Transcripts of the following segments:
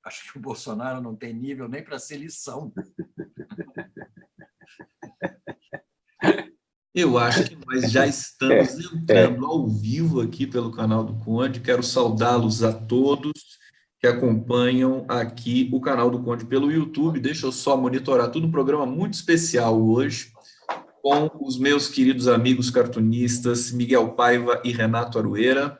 Acho que o Bolsonaro não tem nível nem para ser lição. Eu acho que nós já estamos entrando ao vivo aqui pelo canal do Conde. Quero saudá-los a todos que acompanham aqui o canal do Conde pelo YouTube. Deixa eu só monitorar tudo, um programa muito especial hoje, com os meus queridos amigos cartunistas Miguel Paiva e Renato Arueira.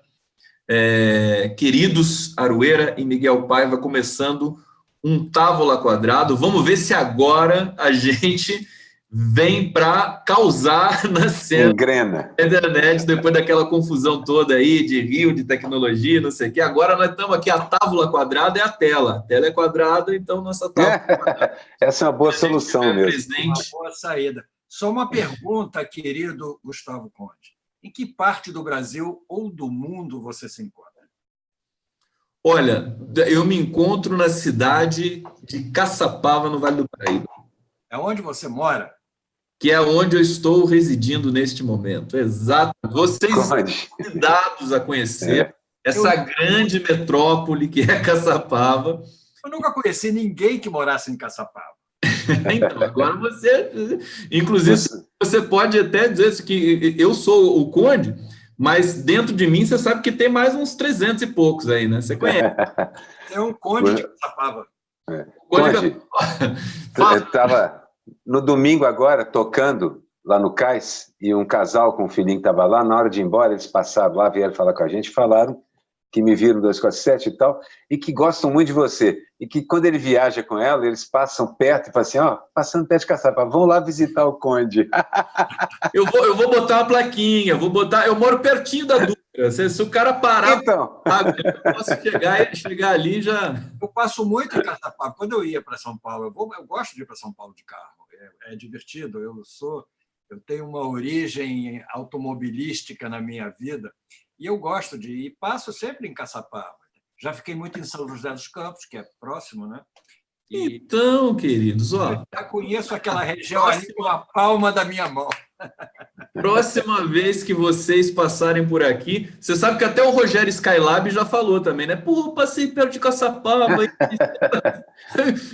Queridos Arueira e Miguel Paiva, começando um Távola Quadrado. Vamos ver se agora a gente vem para causar na cena Engrena. da internet, depois daquela confusão toda aí de rio, de tecnologia, não sei o quê. Agora nós estamos aqui, a tábua quadrada é a tela. A tela é quadrada, então nossa tábua quadrada. Essa é uma boa solução mesmo. Presente. Uma boa saída. Só uma pergunta, querido Gustavo Conde. Em que parte do Brasil ou do mundo você se encontra? Olha, eu me encontro na cidade de Caçapava, no Vale do Paraíba. É onde você mora? Que é onde eu estou residindo neste momento. Exato. Vocês são convidados a conhecer essa grande metrópole que é Caçapava. Eu nunca conheci ninguém que morasse em Caçapava. Então, agora você... Inclusive, você pode até dizer que eu sou o Conde, mas dentro de mim você sabe que tem mais uns 300 e poucos aí, né? Você conhece. É um Conde de Caçapava. Conde, eu estava... No domingo agora, tocando lá no Cais, e um casal com um filhinho que estava lá, na hora de ir embora, eles passaram lá, vieram falar com a gente, falaram que me viram no 247 e tal, e que gostam muito de você, e que quando ele viaja com ela, eles passam perto e falam assim, ó, passando perto de Caçapava, vão lá visitar o Conde. Eu vou botar uma plaquinha, eu moro pertinho da Dutra, se o cara parar, então... eu posso chegar ali já... Eu passo muito em Caçapava. Quando eu ia para São Paulo, eu gosto de ir para São Paulo de carro, é divertido, eu tenho uma origem automobilística na minha vida, e eu gosto de ir, passo sempre em Caçapava. Já fiquei muito em São José dos Campos, que é próximo, né? Então, queridos, ó... Eu já conheço aquela região ali com a palma da minha mão. Próxima vez que vocês passarem por aqui, você sabe que até o Rogério Skylab já falou também, né? Pô, passei perto de Caçapava.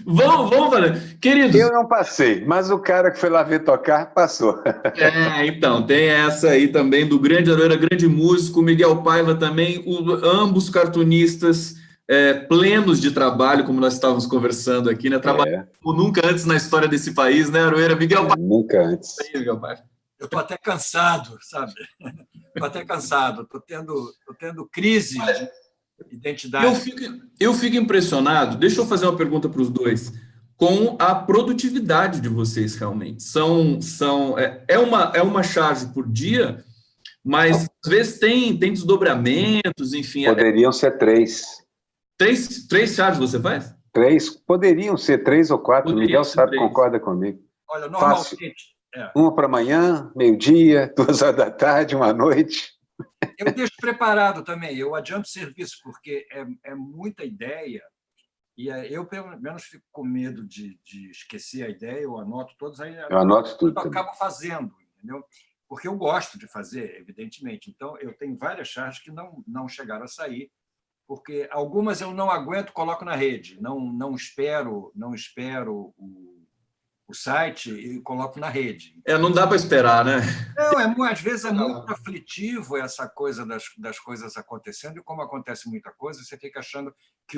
Vamos, fazer. Queridos... Eu não passei, mas o cara que foi lá ver tocar passou. Então, tem essa aí também do grande Arueira, grande músico, Miguel Paiva também, ambos cartunistas plenos de trabalho, como nós estávamos conversando aqui, né? Trabalhando como nunca antes na história desse país, né, Arueira? Miguel Paiva. Nunca antes. Miguel Paiva. Eu estou até cansado, sabe? Estou até cansado, estou tendo crise de identidade. Eu fico impressionado, deixa eu fazer uma pergunta para os dois, com a produtividade de vocês realmente. É uma charge por dia, mas às vezes tem desdobramentos, enfim. Poderiam ser 3. 3 charges você faz? 3, poderiam ser 3 ou 4, Miguel sabe, 3. concorda comigo. Olha, normalmente... Fácil. Uma para amanhã, meio-dia, 2 horas da tarde, uma noite. Eu deixo preparado também, eu adianto serviço, porque é muita ideia, e eu, pelo menos, fico com medo de esquecer a ideia, eu anoto todas, aí eu anoto tudo. Eu acabo fazendo, entendeu? Porque eu gosto de fazer, evidentemente. Então, eu tenho várias charges que não chegaram a sair, porque algumas eu não aguento, coloco na rede, não espero o site e coloco na rede. Não dá para esperar, né? Não, às vezes é muito aflitivo essa coisa das coisas acontecendo, e como acontece muita coisa, você fica achando que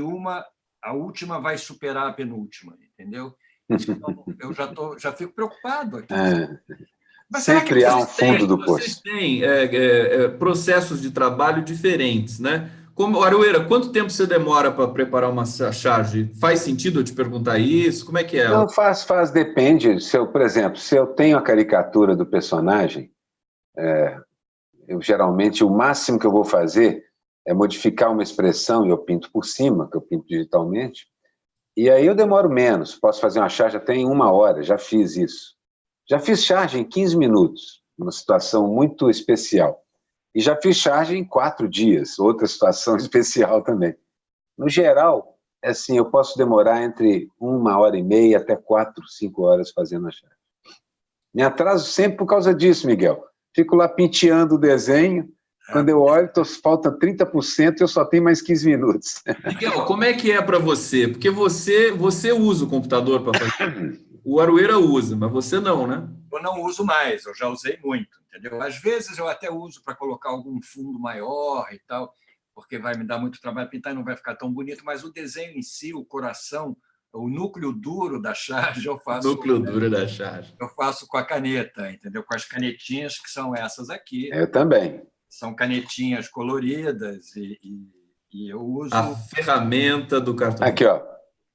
a última vai superar a penúltima, entendeu? Então, eu já fico preocupado aqui. Mas sempre há um fundo do poço. Vocês têm processos de trabalho diferentes, né? Como, Arueira, quanto tempo você demora para preparar uma charge? Faz sentido eu te perguntar isso? Como é que é? Não, faz, depende. Por exemplo, se eu tenho a caricatura do personagem, eu geralmente, o máximo que eu vou fazer é modificar uma expressão e eu pinto por cima, que eu pinto digitalmente, e aí eu demoro menos. Posso fazer uma charge até em 1 hora, já fiz isso. Já fiz charge em 15 minutos, uma situação muito especial. E já fiz charge em 4 dias, outra situação especial também. No geral, assim, eu posso demorar entre 1h30 até 4, 5 horas fazendo a charge. Me atraso sempre por causa disso, Miguel. Fico lá penteando o desenho, Quando eu olho, falta 30% e eu só tenho mais 15 minutos. Miguel, como é que é para você? Porque você usa o computador para fazer. O Aroeira usa, mas você não, né? Eu não uso mais, eu já usei muito, entendeu? Às vezes eu até uso para colocar algum fundo maior e tal, porque vai me dar muito trabalho pintar e não vai ficar tão bonito, mas o desenho em si, o coração, o núcleo duro da charge, eu faço. Núcleo duro da charge. Eu faço com a caneta, entendeu? Com as canetinhas que são essas aqui. Eu também. São canetinhas coloridas e eu uso. A ferramenta do cartão. Aqui, ó.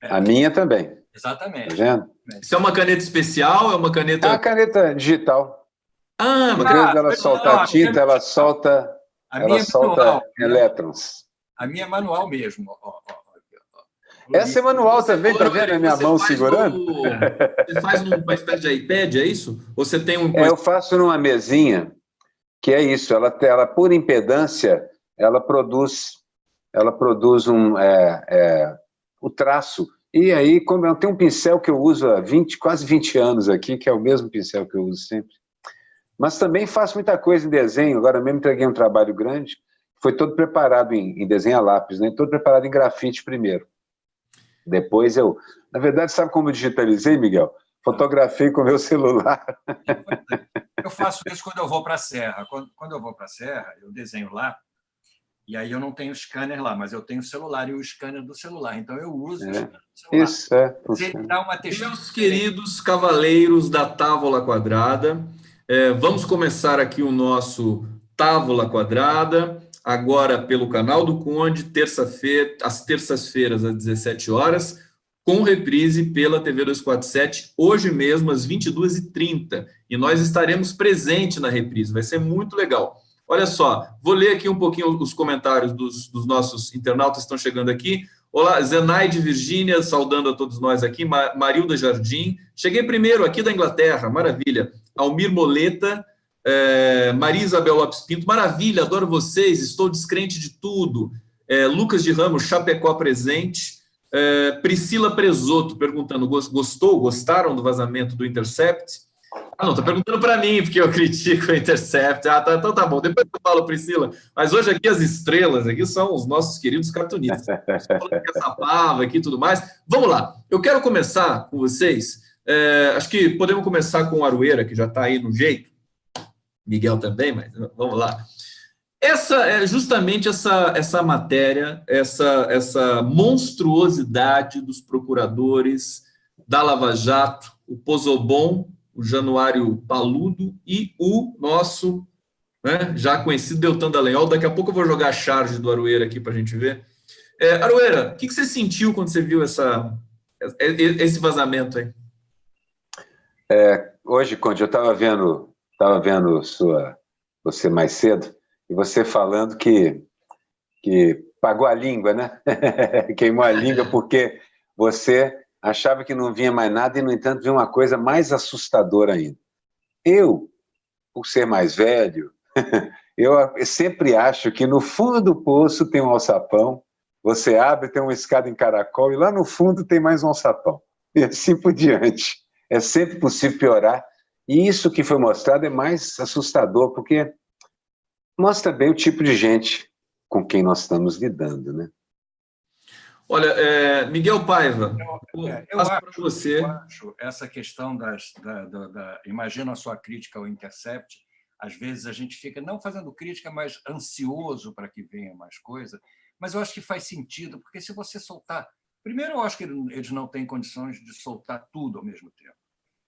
A minha também. Exatamente. Tá vendo? Isso é uma caneta especial? É uma caneta. É uma caneta digital. Ah, Em vez dela soltar tinta, ela solta elétrons. A minha é manual mesmo. Essa é manual também, tá vendo a minha mão segurando? Você faz numa espécie de iPad, é isso? Ou você tem um... eu faço numa mesinha, que é isso, ela por impedância, ela produz o traço. E aí, como eu tenho um pincel que eu uso há quase 20 anos aqui, que é o mesmo pincel que eu uso sempre. Mas também faço muita coisa em desenho. Agora mesmo entreguei um trabalho grande, foi todo preparado em desenho a lápis, né? Todo preparado em grafite primeiro. Depois na verdade, sabe como eu digitalizei, Miguel? Fotografei com o meu celular. Eu faço isso quando eu vou para a Serra. Quando eu vou para a Serra, eu desenho lá, e aí eu não tenho scanner lá, mas eu tenho o celular e o scanner do celular. Então eu uso o scanner do celular. Isso, é. Ele dá uma textura. Meus queridos cavaleiros da Távola Quadrada, vamos começar aqui o nosso Távola Quadrada, agora pelo canal do Conde, às terças-feiras, às 17 horas, com reprise pela TV 247, hoje mesmo, às 22h30. E nós estaremos presentes na reprise, vai ser muito legal. Olha só, vou ler aqui um pouquinho os comentários dos nossos internautas que estão chegando aqui. Olá, Zenaide Virgínia, saudando a todos nós aqui. Marilda Jardim. Cheguei primeiro aqui da Inglaterra, maravilha. Almir Moleta, Maria Isabel Lopes Pinto, maravilha, adoro vocês, estou descrente de tudo. Lucas de Ramos, Chapecó presente. Priscila Presoto perguntando, gostaram do vazamento do Intercept? Ah, não, está perguntando para mim, porque eu critico o Intercept. Ah, tá, então tá bom, depois eu falo, Priscila. Mas hoje aqui as estrelas aqui são os nossos queridos cartunistas. Falando que essa pava aqui e tudo mais. Vamos lá, eu quero começar com vocês. Acho que podemos começar com o Aroeira, que já está aí no jeito. Miguel também, mas vamos lá. Justamente essa matéria, essa monstruosidade dos procuradores da Lava Jato, o Pozobon, o Januário Paludo e o nosso, já conhecido Deltan Dallagnol. Daqui a pouco eu vou jogar a charge do Aroeira aqui para a gente ver. Aroeira, o que você sentiu quando você viu esse vazamento aí? Hoje, Conde, eu estava vendo você mais cedo, e você falando que pagou a língua, né? Queimou a língua porque você achava que não vinha mais nada e, no entanto, viu uma coisa mais assustadora ainda. Eu, por ser mais velho, eu sempre acho que no fundo do poço tem um alçapão, você abre, tem uma escada em caracol, e lá no fundo tem mais um alçapão. E assim por diante. É sempre possível piorar. E isso que foi mostrado é mais assustador, porque mostra bem o tipo de gente com quem nós estamos lidando, né? Olha, Miguel Paiva, eu acho essa questão imagina a sua crítica ao Intercept, às vezes a gente fica não fazendo crítica, mas ansioso para que venha mais coisa, mas eu acho que faz sentido, porque se você soltar... Primeiro, eu acho que eles não têm condições de soltar tudo ao mesmo tempo.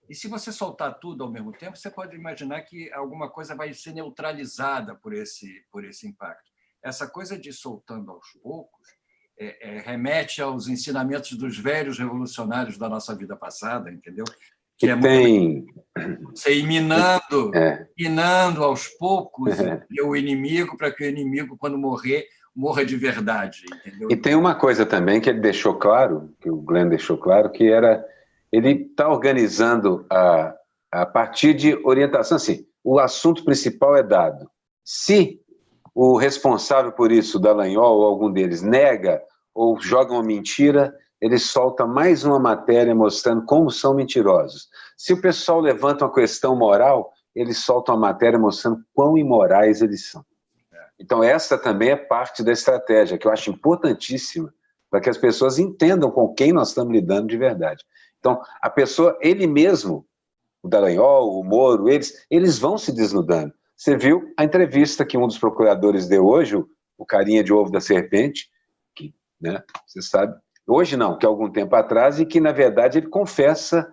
E se você soltar tudo ao mesmo tempo, você pode imaginar que alguma coisa vai ser neutralizada por esse impacto. Essa coisa de soltando aos poucos remete aos ensinamentos dos velhos revolucionários da nossa vida passada, entendeu? Que você ir minando aos poucos o inimigo, para que o inimigo, quando morra de verdade, entendeu? E tem uma coisa também que ele deixou claro, que o Glenn deixou claro, que ele está organizando a partir de orientação, assim, o assunto principal é dado. Se o responsável por isso, Dallagnol ou algum deles, nega ou joga uma mentira, ele solta mais uma matéria mostrando como são mentirosos. Se o pessoal levanta uma questão moral, ele solta uma matéria mostrando quão imorais eles são. Então, essa também é parte da estratégia, que eu acho importantíssima, para que as pessoas entendam com quem nós estamos lidando de verdade. Então, a pessoa, ele mesmo, o Dallagnol, o Moro, eles vão se desnudando. Você viu a entrevista que um dos procuradores deu hoje, o carinha de ovo da serpente, que, né, você sabe, hoje não, que há algum tempo atrás, e que, na verdade, ele confessa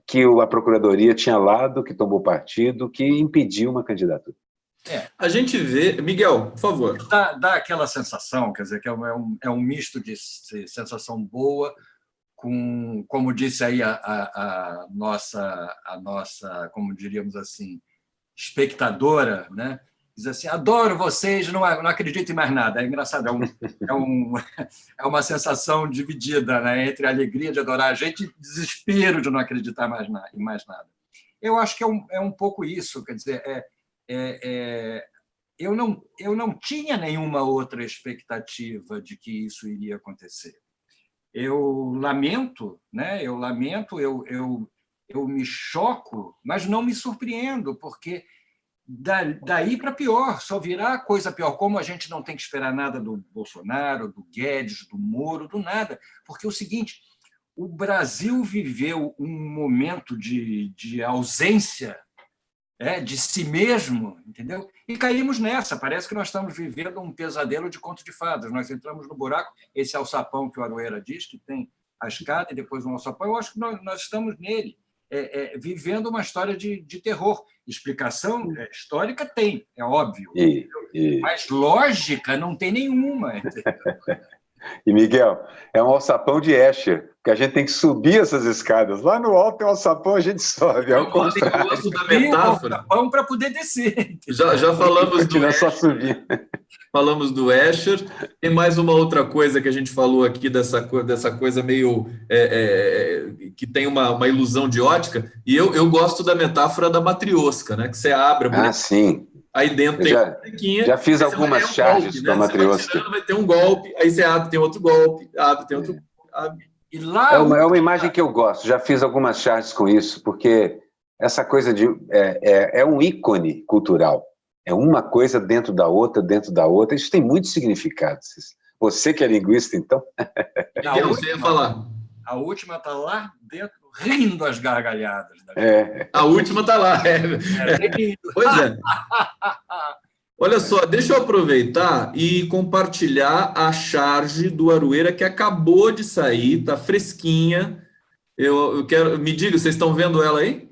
que a Procuradoria tinha lado, que tomou partido, que impediu uma candidatura. A gente vê... Miguel, por favor. Dá aquela sensação, quer dizer, que é um misto de sensação boa com, como disse aí a nossa, como diríamos assim, espectadora, né? Diz assim, adoro vocês, não acredito em mais nada. É engraçado, é uma sensação dividida, né, entre a alegria de adorar a gente e desespero de não acreditar em mais nada. Eu acho que é um pouco isso, quer dizer, eu não tinha nenhuma outra expectativa de que isso iria acontecer. Eu lamento, né? Eu me choco, mas não me surpreendo, porque daí para pior, só virá coisa pior. Como a gente não tem que esperar nada do Bolsonaro, do Guedes, do Moro, do nada, porque é o seguinte, o Brasil viveu um momento de ausência, de si mesmo, entendeu? E caímos nessa. Parece que nós estamos vivendo um pesadelo de conto de fadas. Nós entramos no buraco, esse alçapão que o Aroeira diz, que tem a escada e depois um alçapão, eu acho que nós estamos nele, vivendo uma história de terror. Explicação histórica tem, é óbvio, mas lógica não tem nenhuma. E, Miguel, é um alçapão de Escher, porque a gente tem que subir essas escadas. Lá no alto tem um alçapão, a gente sobe. É o contrário. Eu gosto da metáfora. Alçapão para poder descer. Já falamos do Escher. Só subir. Falamos do Escher. Tem mais uma outra coisa que a gente falou aqui, dessa coisa meio... que tem uma ilusão de ótica. E eu gosto da metáfora da matriosca, né? Que você abre... sim. Aí dentro tem uma bonequinha. Já fiz algumas charges da matriosca. Vai ter um golpe, aí você abre, tem outro golpe, abre, tem outro... E lá é uma imagem que eu gosto. Já fiz algumas charges com isso, porque essa coisa é um ícone cultural. É uma coisa dentro da outra, dentro da outra. Isso tem muito significado. Você que é linguista, então... Você ia falar. A última está lá dentro, rindo às gargalhadas. A última está lá. Pois é. Olha só, deixa eu aproveitar e compartilhar a charge do Aroeira que acabou de sair, está fresquinha. Eu quero... Me diga, vocês estão vendo ela aí?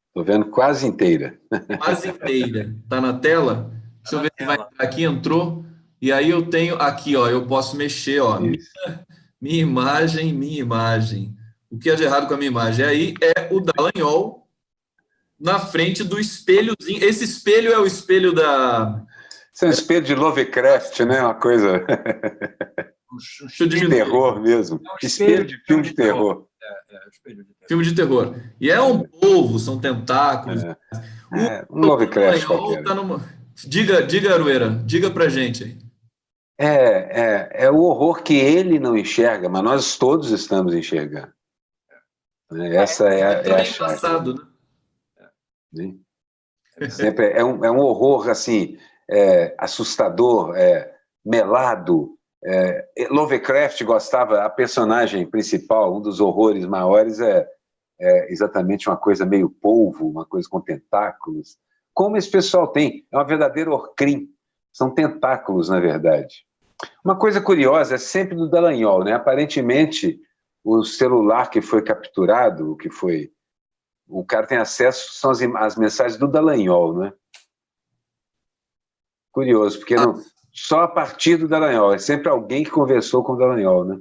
Estou vendo quase inteira. Quase inteira. Está na tela? Deixa eu ver se vai entrar aqui, entrou. E aí eu tenho aqui, ó, eu posso mexer, ó. Minha imagem. O que é de errado com a minha imagem? Aí é o Dallagnol na frente do espelhozinho. Esse espelho é o espelho da... Esse é um espelho de Lovecraft, né? Uma coisa... de terror mesmo. Espelho de filme de terror. Filme de terror. E é um polvo, são tentáculos. Um Lovecraft qualquer. Diga, Aroeira, diga pra gente aí. É o horror que ele não enxerga, mas nós todos estamos enxergando. Essa é a chave. Passado, né? Sempre é um horror assim, assustador, melado. Lovecraft gostava, a personagem principal, um dos horrores maiores é exatamente uma coisa meio polvo, uma coisa com tentáculos. Como esse pessoal tem, é um verdadeiro Orcrim. São tentáculos, na verdade. Uma coisa curiosa é sempre do Dallagnol, né? Aparentemente, o celular que foi capturado, o cara tem acesso, são as mensagens do Dallagnol, né? Curioso, porque só a partir do Dallagnol, é sempre alguém que conversou com o Dallagnol, né?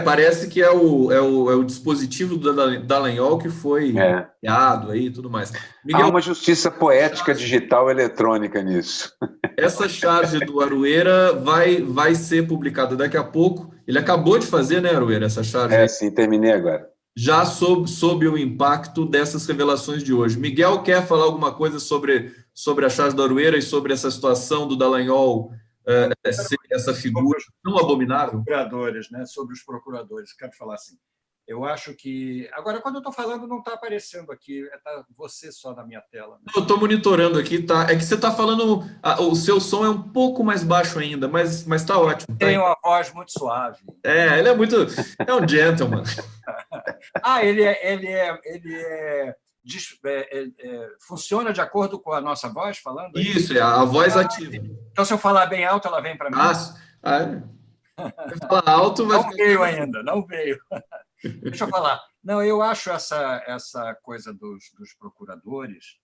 Parece que é o dispositivo do Dallagnol que foi criado aí e tudo mais. Miguel, há uma justiça poética digital eletrônica nisso. Essa charge do Aroeira vai ser publicada daqui a pouco. Ele acabou de fazer, né, Aroeira, essa charge? Sim, terminei agora. Já sob o impacto dessas revelações de hoje. Miguel quer falar alguma coisa sobre a charge do Aroeira e sobre essa situação do Dallagnol, essa figura tão abominável? Procuradores, né? Sobre os procuradores. Quero falar assim. Eu acho que... Agora, quando eu estou falando, não está aparecendo aqui. Está você só na minha tela. Né? Eu estou monitorando aqui, tá? É que você está falando... o seu som é um pouco mais baixo ainda, mas está ótimo. Tá? Tem uma voz muito suave. Ele é muito... É um gentleman. Funciona de acordo com a nossa voz falando? Isso, é a voz ativa. Então, se eu falar bem alto, ela vem para mim? Você fala alto, vai não veio ainda, não veio. Deixa eu falar. Não, eu acho essa coisa dos procuradores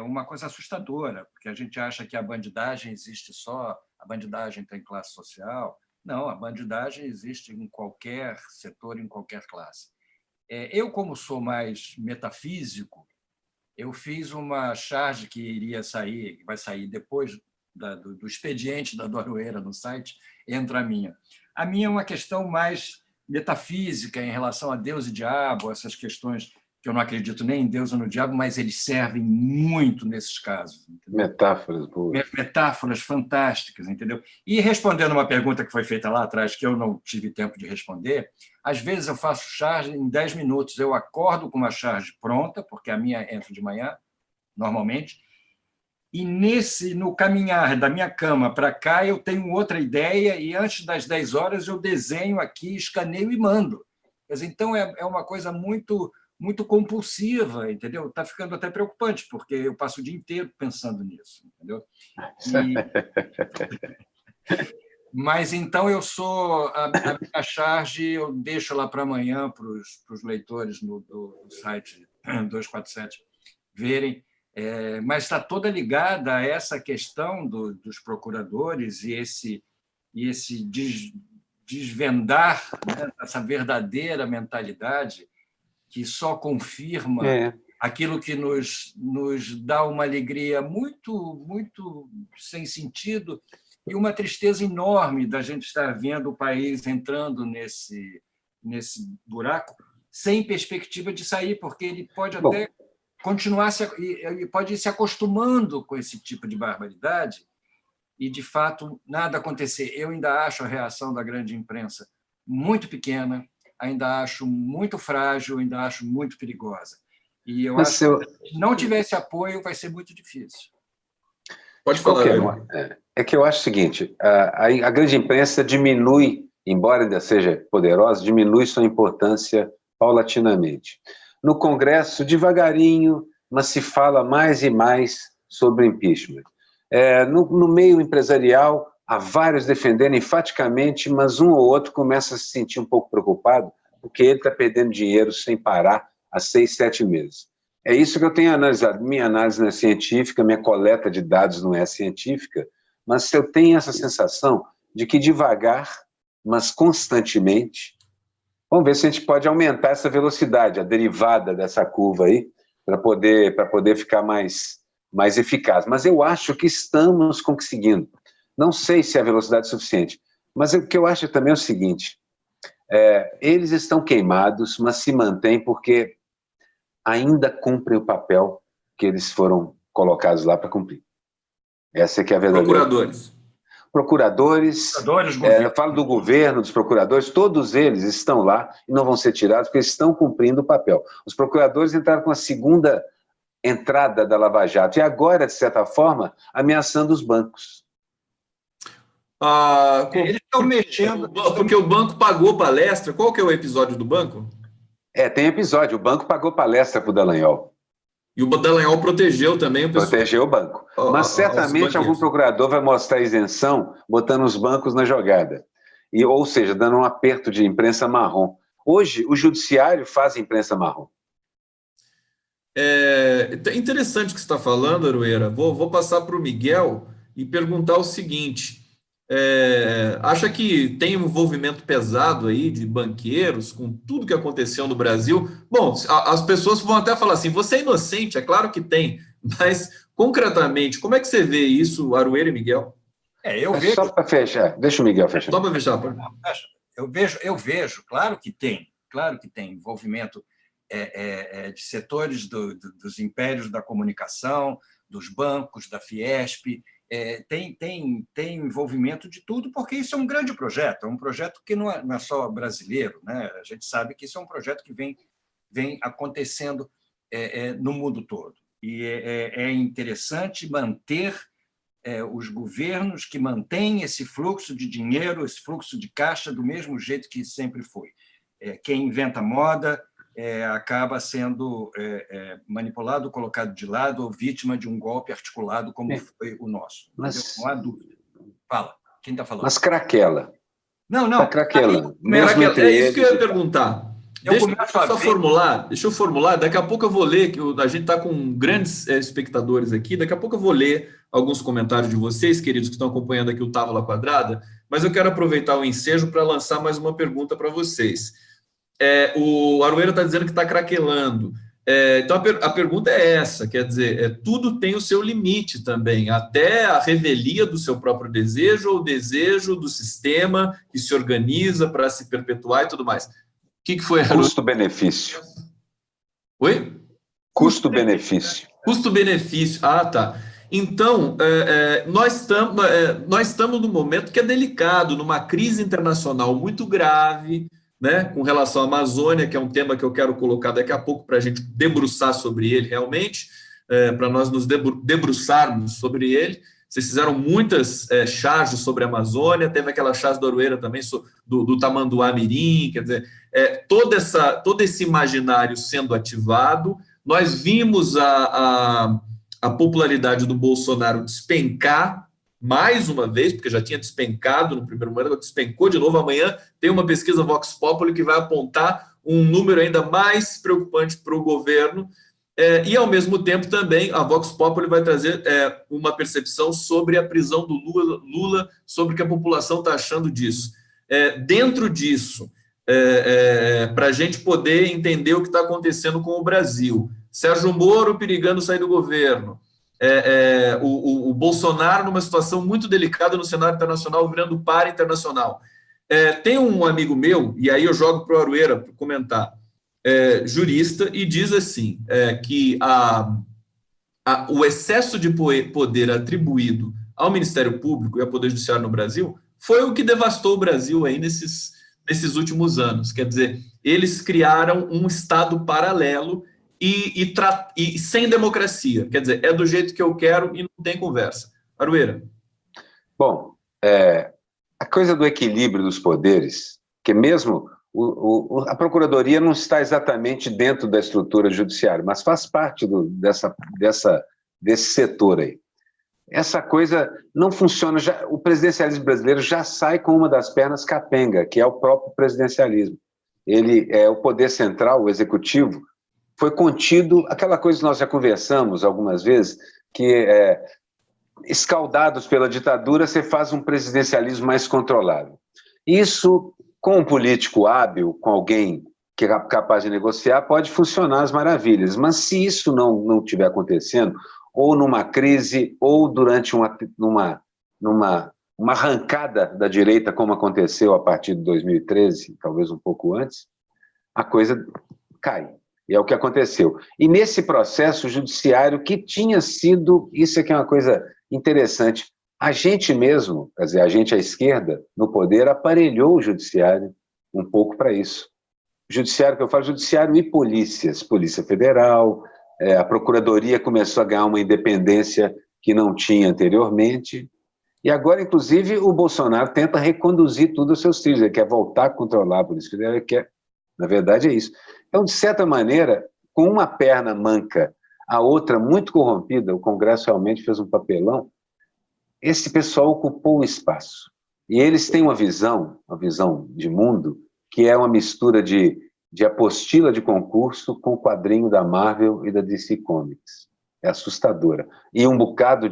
uma coisa assustadora, porque a gente acha que a bandidagem existe só, a bandidagem tem classe social. Não, a bandidagem existe em qualquer setor, em qualquer classe. Eu, como sou mais metafísico, eu fiz uma charge que iria sair, que vai sair depois do expediente da Aroeira no site, entra a minha. A minha é uma questão mais metafísica em relação a Deus e diabo, essas questões que eu não acredito nem em Deus ou no diabo, mas eles servem muito nesses casos. Entendeu? Metáforas boas. Metáforas fantásticas, entendeu? E respondendo uma pergunta que foi feita lá atrás, que eu não tive tempo de responder, às vezes eu faço charge em 10 minutos. Eu acordo com uma charge pronta, porque a minha entra de manhã, normalmente, e no caminhar da minha cama para cá eu tenho outra ideia e antes das 10 horas eu desenho aqui, escaneio e mando. Quer dizer, então é uma coisa muito compulsiva, entendeu? Está ficando até preocupante, porque eu passo o dia inteiro pensando nisso, entendeu? Mas então eu sou a minha charge, eu deixo lá para amanhã para os leitores do site 247 verem. Mas está toda ligada a essa questão dos procuradores e esse desvendar, né, essa verdadeira mentalidade que só confirma aquilo que nos dá uma alegria muito, muito sem sentido e uma tristeza enorme da gente estar vendo o país entrando nesse buraco sem perspectiva de sair, porque ele pode até continuar e pode ir se acostumando com esse tipo de barbaridade e, de fato, nada acontecer. Eu ainda acho a reação da grande imprensa muito pequena, ainda acho muito frágil, ainda acho muito perigosa. E eu acho que se não tiver esse apoio, vai ser muito difícil. Pode falar. É que eu acho o seguinte, a grande imprensa diminui, embora ainda seja poderosa, diminui sua importância paulatinamente. No Congresso, devagarinho, mas se fala mais e mais sobre impeachment. No meio empresarial, há vários defendendo enfaticamente, mas um ou outro começa a se sentir um pouco preocupado, porque ele está perdendo dinheiro sem parar há 6, 7 meses. É isso que eu tenho analisado. Minha análise não é científica, minha coleta de dados não é científica, mas eu tenho essa sensação de que devagar, mas constantemente, vamos ver se a gente pode aumentar essa velocidade, a derivada dessa curva aí, para poder ficar mais eficaz. Mas eu acho que estamos conseguindo. Não sei se a velocidade é suficiente, mas o que eu acho também é o seguinte, eles estão queimados, mas se mantêm porque ainda cumprem o papel que eles foram colocados lá para cumprir. Essa é que é a verdadeira... Procuradores, eu falo do governo, dos procuradores, todos eles estão lá e não vão ser tirados porque eles estão cumprindo o papel. Os procuradores entraram com a segunda entrada da Lava Jato e agora, de certa forma, ameaçando os bancos. Eles estão mexendo... Porque o banco pagou palestra. Qual que é o episódio do banco? Tem episódio. O banco pagou palestra para o Dallagnol. E o Dallagnol protegeu também o pessoal. Protegeu o banco. Mas certamente algum procurador vai mostrar isenção botando os bancos na jogada. Ou seja, dando um aperto de imprensa marrom. Hoje, o judiciário faz imprensa marrom. É interessante o que você está falando, Aroeira. Vou passar para o Miguel e perguntar o seguinte. Acha que tem um envolvimento pesado aí de banqueiros com tudo que aconteceu no Brasil? Bom, as pessoas vão até falar assim, você é inocente, é claro que tem, mas concretamente, como é que você vê isso, Aroeira e Miguel? Eu vejo... Só para fechar, deixa o Miguel fechar. Só para fechar, pô. Eu vejo, claro que tem envolvimento de setores dos impérios da comunicação, dos bancos, da Fiesp, tem envolvimento de tudo, porque isso é um grande projeto, é um projeto que não é só brasileiro, né? A gente sabe que isso é um projeto que vem acontecendo no mundo todo. E é interessante manter os governos que mantêm esse fluxo de dinheiro, esse fluxo de caixa do mesmo jeito que sempre foi. Quem inventa moda acaba sendo manipulado, colocado de lado ou vítima de um golpe articulado como foi o nosso. Não há dúvida. Fala, quem está falando? Mas craquela. Não. Está craquelando. É isso que eu ia perguntar. Deixa eu formular. Daqui a pouco eu vou ler, que a gente está com grandes espectadores aqui. Daqui a pouco eu vou ler alguns comentários de vocês, queridos, que estão acompanhando aqui o Távola Quadrada, mas eu quero aproveitar o ensejo para lançar mais uma pergunta para vocês. O Aroeira está dizendo que está craquelando. Então, a pergunta é essa, quer dizer, tudo tem o seu limite também, até a revelia do seu próprio desejo ou o desejo do sistema que se organiza para se perpetuar e tudo mais. O que foi? Custo-benefício. Oi? Custo-benefício. Custo-benefício. Ah, tá. Então, nós estamos num momento que é delicado, numa crise internacional muito grave, né, com relação à Amazônia, que é um tema que eu quero colocar daqui a pouco para a gente debruçar sobre ele realmente, para nós nos debruçarmos sobre ele. Vocês fizeram muitas charges sobre a Amazônia, teve aquela charge do Aroeira também do Tamanduá Mirim, quer dizer, todo esse imaginário sendo ativado. Nós vimos a popularidade do Bolsonaro despencar mais uma vez, porque já tinha despencado no primeiro momento, despencou de novo. Amanhã tem uma pesquisa Vox Populi que vai apontar um número ainda mais preocupante para o governo, e, ao mesmo tempo, também a Vox Populi vai trazer uma percepção sobre a prisão do Lula, sobre o que a população está achando disso. Dentro disso, para a gente poder entender o que está acontecendo com o Brasil, Sérgio Moro perigando sair do governo, o Bolsonaro numa situação muito delicada no cenário internacional, virando par internacional. Tem um amigo meu, e aí eu jogo para o Aroeira para comentar, jurista, e diz assim, que o excesso de poder atribuído ao Ministério Público e ao Poder Judiciário no Brasil foi o que devastou o Brasil aí nesses últimos anos. Quer dizer, eles criaram um Estado paralelo e sem democracia. Quer dizer, é do jeito que eu quero e não tem conversa. Aroeira. Bom, a coisa do equilíbrio dos poderes, que mesmo a Procuradoria não está exatamente dentro da estrutura judiciária, mas faz parte desse setor aí. Essa coisa não funciona. O presidencialismo brasileiro já sai com uma das pernas capenga, que é o próprio presidencialismo. O poder central, o executivo, foi contido, aquela coisa que nós já conversamos algumas vezes, que escaldados pela ditadura, você faz um presidencialismo mais controlado. Isso, com um político hábil, com alguém que é capaz de negociar, pode funcionar às maravilhas. Mas se isso não estiver acontecendo, ou numa crise, ou durante uma arrancada da direita, como aconteceu a partir de 2013, talvez um pouco antes, a coisa cai. E é o que aconteceu. E nesse processo judiciário que tinha sido, isso aqui é uma coisa interessante, a gente mesmo, quer dizer, a gente à esquerda, no poder, aparelhou o judiciário um pouco para isso. Judiciário, que eu falo, judiciário e polícias, Polícia Federal, a Procuradoria começou a ganhar uma independência que não tinha anteriormente, e agora, inclusive, o Bolsonaro tenta reconduzir tudo aos seus trilhos, ele quer voltar a controlar a Polícia Federal, ele quer, na verdade é isso. Então, de certa maneira, com uma perna manca, a outra muito corrompida, o Congresso realmente fez um papelão, esse pessoal ocupou o espaço. E eles têm uma visão de mundo, que é uma mistura de apostila de concurso com quadrinho da Marvel e da DC Comics. É assustadora. E um bocado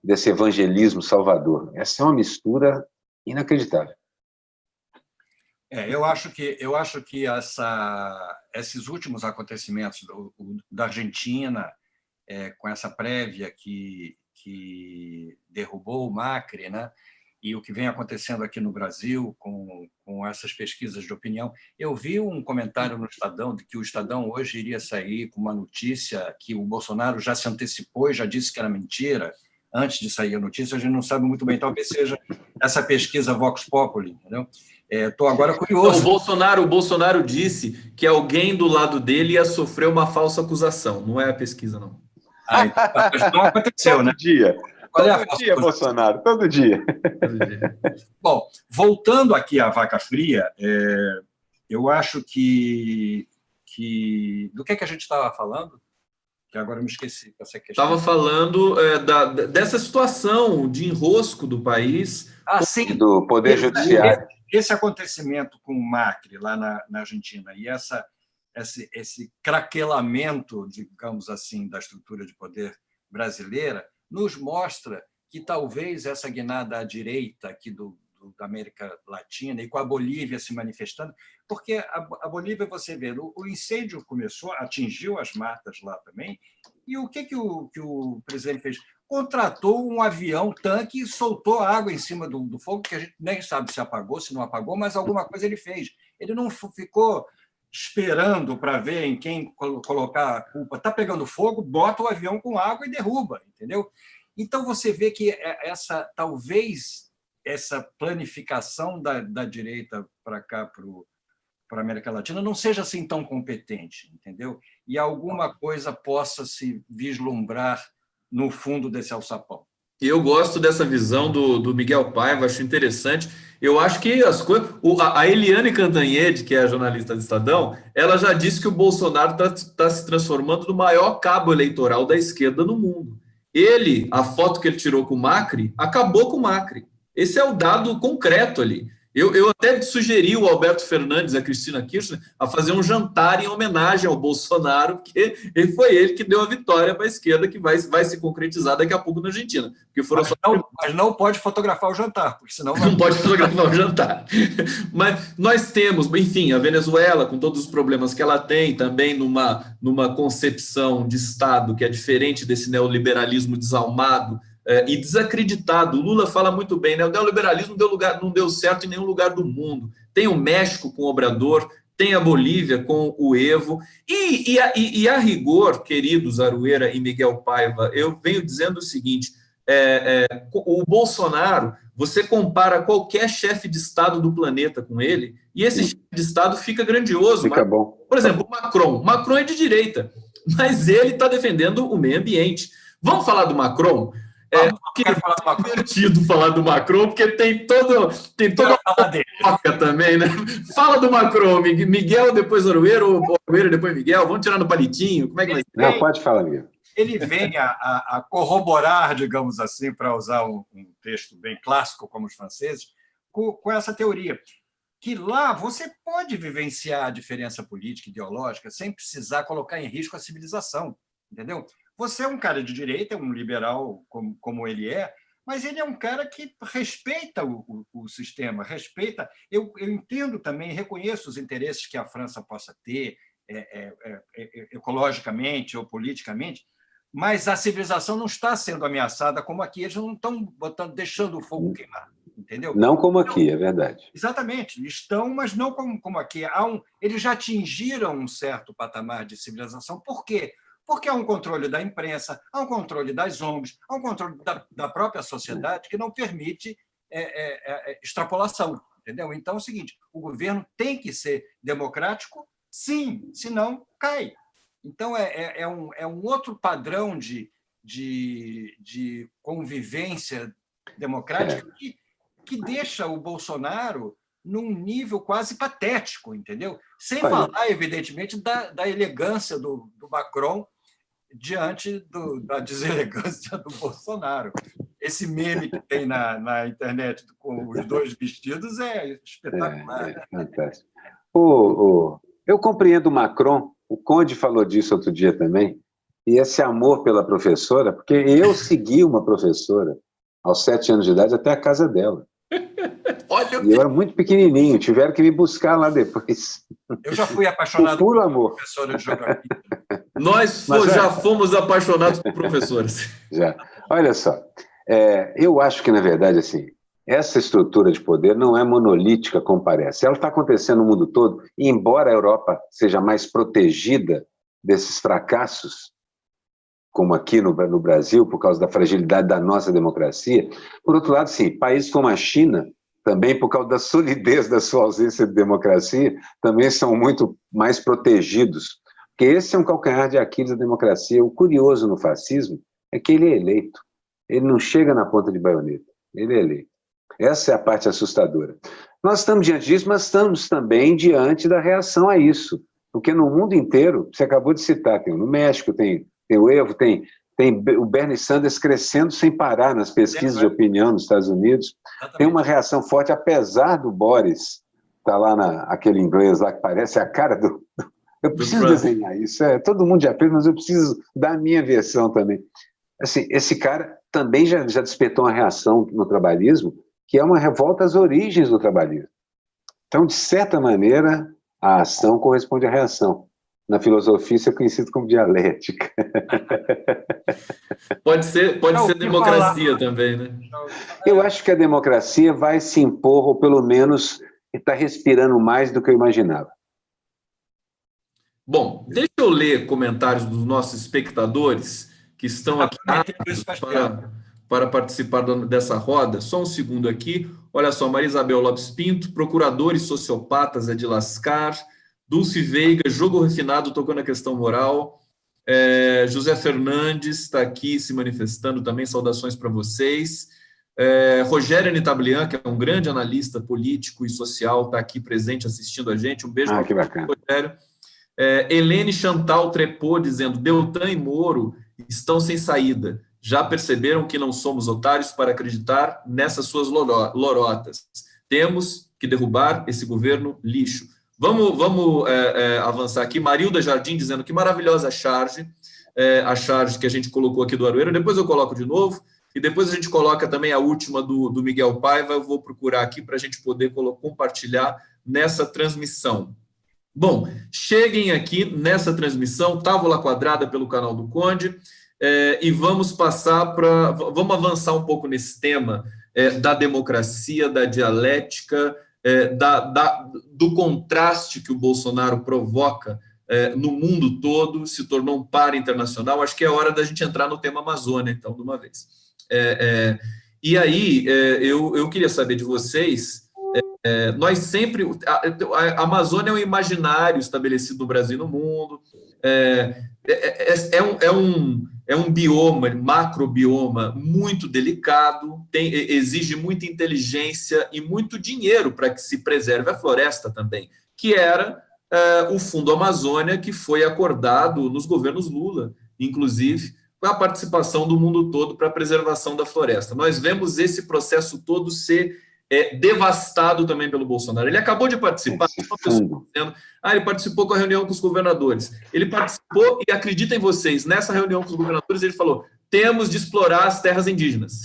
desse evangelismo salvador. Essa é uma mistura inacreditável. Eu acho que esses últimos acontecimentos da Argentina, com essa prévia que derrubou o Macri, né? E o que vem acontecendo aqui no Brasil com essas pesquisas de opinião. Eu vi um comentário no Estadão de que o Estadão hoje iria sair com uma notícia que o Bolsonaro já se antecipou e já disse que era mentira, antes de sair a notícia, a gente não sabe muito bem, talvez seja essa pesquisa Vox Populi, entendeu? Estou agora curioso. Então, o Bolsonaro disse que alguém do lado dele ia sofrer uma falsa acusação, não é a pesquisa, não. Então não aconteceu, né? Todo dia. Todo dia, Bolsonaro, todo dia. Bom, voltando aqui à vaca fria, eu acho que... Do que a gente estava falando? Que agora eu me esqueci. Estava falando dessa situação de enrosco do país. Sim. Do Poder Judiciário. Esse acontecimento com o Macri, lá na Argentina, e esse craquelamento, digamos assim, da estrutura de poder brasileira, nos mostra que talvez essa guinada à direita aqui da América Latina, e com a Bolívia se manifestando, porque a Bolívia, você vê, o incêndio começou, atingiu as matas lá também, e o que o presidente fez? Contratou um avião, tanque, e soltou água em cima do fogo, que a gente nem sabe se apagou, se não apagou, mas alguma coisa ele fez. Ele não ficou esperando para ver em quem colocar a culpa. Está pegando fogo, bota o avião com água e derruba, entendeu? Então, você vê que talvez essa planificação da direita para cá, para a América Latina, não seja assim tão competente, entendeu? E alguma coisa possa se vislumbrar no fundo desse alçapão. Eu gosto dessa visão do Miguel Paiva, acho interessante. Eu acho que as coisas... A Eliane Cantanhede, que é a jornalista do Estadão, ela já disse que o Bolsonaro está se transformando no maior cabo eleitoral da esquerda no mundo. A foto que ele tirou com o Macri, acabou com o Macri. Esse é o dado concreto ali. Eu até sugeri o Alberto Fernandes, a Cristina Kirchner, a fazer um jantar em homenagem ao Bolsonaro, porque foi ele que deu a vitória para a esquerda, que vai se concretizar daqui a pouco na Argentina. Porque mas não pode fotografar o jantar, porque senão... Não pode fotografar o jantar. Mas nós temos, enfim, a Venezuela, com todos os problemas que ela tem, também numa concepção de Estado que é diferente desse neoliberalismo desalmado, e desacreditado. O Lula fala muito bem, né? O neoliberalismo não deu certo em nenhum lugar do mundo. Tem o México com o Obrador, tem a Bolívia com o Evo, e a rigor, queridos Arueira e Miguel Paiva, eu venho dizendo o seguinte, o Bolsonaro, você compara qualquer chefe de Estado do planeta com ele, e esse chefe de Estado fica grandioso. Fica bom. Por exemplo, o Macron é de direita, mas ele está defendendo o meio ambiente. Vamos falar do Macron? É divertido falar do Macron, porque tem toda a foca também, né? Fala do Macron, Miguel, depois Arueira, ou Arueira, depois Miguel, vamos tirar no palitinho, como é que vai ser? Não, pode falar, Miguel. Ele vem a corroborar, digamos assim, para usar um texto bem clássico, como os franceses, com essa teoria, que lá você pode vivenciar a diferença política e ideológica sem precisar colocar em risco a civilização, entendeu? Você é um cara de direita, é um liberal como ele é, mas ele é um cara que respeita o sistema, respeita... Eu entendo também, reconheço os interesses que a França possa ter, ecologicamente ou politicamente, mas a civilização não está sendo ameaçada como aqui, eles não estão deixando o fogo queimar, entendeu? Não como aqui, é verdade. Exatamente, estão, mas não como aqui. Eles já atingiram um certo patamar de civilização. Por quê? Porque há um controle da imprensa, há um controle das ONGs, há um controle da própria sociedade que não permite extrapolação, entendeu? Então é o seguinte, o governo tem que ser democrático, sim, senão cai. Então é um outro padrão de convivência democrática que deixa o Bolsonaro num nível quase patético, entendeu? Sem falar, evidentemente, da elegância do Macron diante da deselegância do Bolsonaro. Esse meme que tem na internet com os dois vestidos é espetacular. É fantástico. Eu compreendo o Macron, o Conde falou disso outro dia também, e esse amor pela professora, porque eu segui uma professora aos 7 anos de idade até a casa dela. E eu era muito pequenininho, tiveram que me buscar lá depois. Eu já fui apaixonado por amor. Professora de geografia. Nós já fomos apaixonados por professores. Já. Olha só, eu acho que, na verdade, assim, essa estrutura de poder não é monolítica como parece. Ela está acontecendo no mundo todo, e embora a Europa seja mais protegida desses fracassos, como aqui no Brasil, por causa da fragilidade da nossa democracia. Por outro lado, sim, países como a China, também por causa da solidez da sua ausência de democracia, também são muito mais protegidos. Porque esse é um calcanhar de Aquiles da democracia. O curioso no fascismo é que ele é eleito. Ele não chega na ponta de baioneta, ele é eleito. Essa é a parte assustadora. Nós estamos diante disso, mas estamos também diante da reação a isso. Porque no mundo inteiro, você acabou de citar, tem no México, tem o Evo, tem o Bernie Sanders crescendo sem parar nas pesquisas de opinião nos Estados Unidos. Tem uma reação forte, apesar do Boris, está lá aquele inglês lá que parece a cara do... Eu preciso desenhar isso, todo mundo já fez, mas eu preciso dar a minha versão também. Assim, esse cara também já despertou uma reação no trabalhismo, que é uma revolta às origens do trabalhismo. Então, de certa maneira, a ação corresponde à reação. Na filosofia, isso é conhecido como dialética. Pode ser democracia também, né? Eu acho que a democracia vai se impor, ou pelo menos está respirando mais do que eu imaginava. Bom, deixa eu ler comentários dos nossos espectadores que estão aqui para participar dessa roda. Só um segundo aqui. Olha só, Maria Isabel Lopes Pinto, procuradores sociopatas é de lascar. Dulce Veiga, jogo refinado, tocou na questão moral. José Fernandes está aqui se manifestando também, saudações para vocês. Rogério Nitablian, que é um grande analista político e social, está aqui presente assistindo a gente. Um beijo que bacana. Rogério. Helene Chantal Trepô dizendo: Deltan e Moro estão sem saída. Já perceberam que não somos otários para acreditar nessas suas lorotas. Temos que derrubar esse governo lixo. Vamos avançar aqui. Marilda Jardim dizendo que maravilhosa charge, a charge que a gente colocou aqui do Aroeira. Depois eu coloco de novo, e depois a gente coloca também a última do Miguel Paiva. Eu vou procurar aqui para a gente poder compartilhar nessa transmissão. Bom, cheguem aqui nessa transmissão, Távola Quadrada pelo canal do Conde, e vamos vamos avançar um pouco nesse tema da democracia, da dialética, do contraste que o Bolsonaro provoca no mundo todo, se tornou um par internacional. Acho que é hora da gente entrar no tema Amazônia, então, de uma vez. E aí, eu queria saber de vocês, nós sempre... A Amazônia é um imaginário estabelecido no Brasil e no mundo, é um bioma, macrobioma muito delicado, exige muita inteligência e muito dinheiro para que se preserve a floresta também, que era o Fundo Amazônia, que foi acordado nos governos Lula, inclusive, com a participação do mundo todo para a preservação da floresta. Nós vemos esse processo todo ser devastado também pelo Bolsonaro. Ele acabou de participar, ele participou com a reunião com os governadores. Ele participou, e acreditem em vocês, nessa reunião com os governadores, ele falou: temos de explorar as terras indígenas,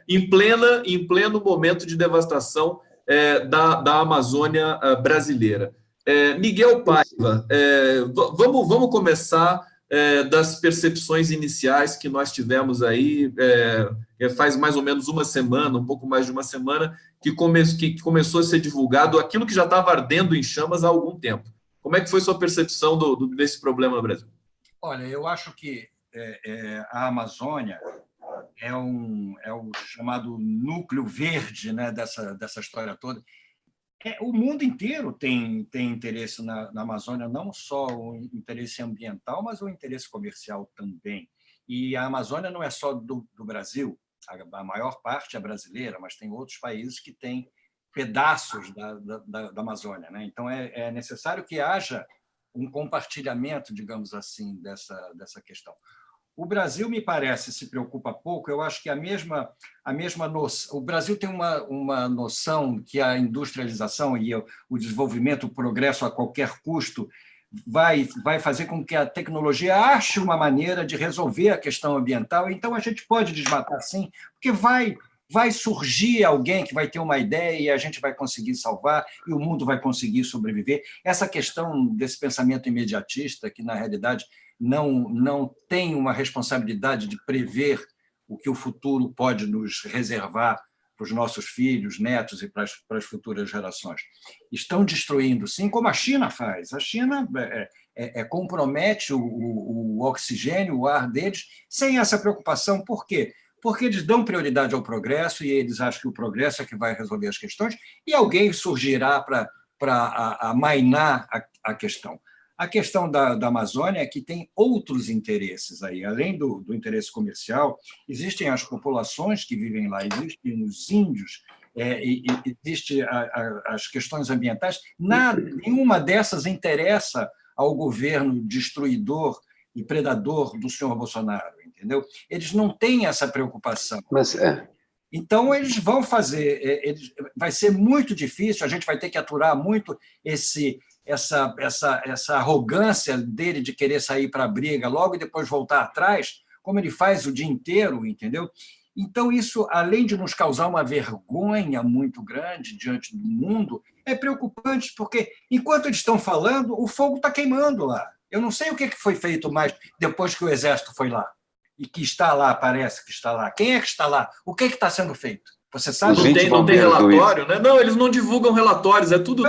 em pleno momento de devastação da Amazônia brasileira. Miguel Paiva, vamos começar das percepções iniciais que nós tivemos aí, faz mais ou menos uma semana, um pouco mais de uma semana, que começou a ser divulgado aquilo que já estava ardendo em chamas há algum tempo. Como é que foi sua percepção desse problema no Brasil? Olha, eu acho que a Amazônia é o chamado núcleo verde, né, dessa história toda. O mundo inteiro tem interesse na Amazônia, não só o interesse ambiental, mas o interesse comercial também. E a Amazônia não é só do Brasil, a maior parte é brasileira, mas tem outros países que têm pedaços da Amazônia, né? Então, é necessário que haja um compartilhamento, digamos assim, dessa questão. O Brasil, me parece, se preocupa pouco. Eu acho que a mesma noção... O Brasil tem uma noção que a industrialização e o desenvolvimento, o progresso a qualquer custo, vai fazer com que a tecnologia ache uma maneira de resolver a questão ambiental. Então, a gente pode desmatar, sim, porque vai surgir alguém que vai ter uma ideia e a gente vai conseguir salvar e o mundo vai conseguir sobreviver. Essa questão desse pensamento imediatista, que, na realidade, não tem uma responsabilidade de prever o que o futuro pode nos reservar para os nossos filhos, netos e para as futuras gerações. Estão destruindo, sim, como a China faz. A China compromete o oxigênio, o ar deles, sem essa preocupação. Por quê? Porque eles dão prioridade ao progresso e eles acham que o progresso é que vai resolver as questões e alguém surgirá para amainar a questão. A questão da Amazônia é que tem outros interesses aí. Além do interesse comercial, existem as populações que vivem lá, existem os índios, existem as questões ambientais. Nenhuma dessas interessa ao governo destruidor e predador do senhor Bolsonaro, entendeu? Eles não têm essa preocupação. Então, eles vão fazer... vai ser muito difícil, a gente vai ter que aturar muito essa arrogância dele de querer sair para a briga logo e depois voltar atrás, como ele faz o dia inteiro, entendeu? Então, isso, além de nos causar uma vergonha muito grande diante do mundo, é preocupante, porque, enquanto eles estão falando, o fogo está queimando lá. Eu não sei o que foi feito mais depois que o Exército foi lá, e que está lá, parece que está lá. Quem é que está lá? O que está sendo feito? Você sabe? Não tem relatório, né? Não, eles não divulgam relatórios, é tudo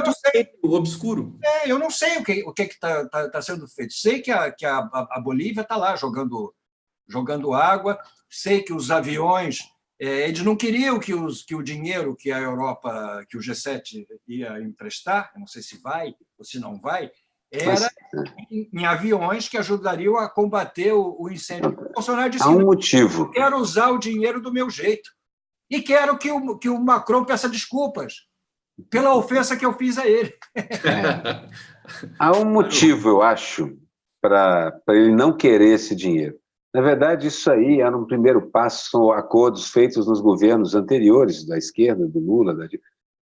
obscuro. Eu não sei o que está sendo feito. Sei que a Bolívia está lá jogando água, sei que os aviões, eles não queriam que o dinheiro que a Europa, que o G7 ia emprestar, não sei se vai ou se não vai, era em aviões que ajudariam a combater o incêndio. O Bolsonaro disse: há um motivo. Eu quero usar o dinheiro do meu jeito. E quero que o Macron peça desculpas pela ofensa que eu fiz a ele. Há um motivo, eu acho, para ele não querer esse dinheiro. Na verdade, isso aí era um primeiro passo, são acordos feitos nos governos anteriores, da esquerda, do Lula,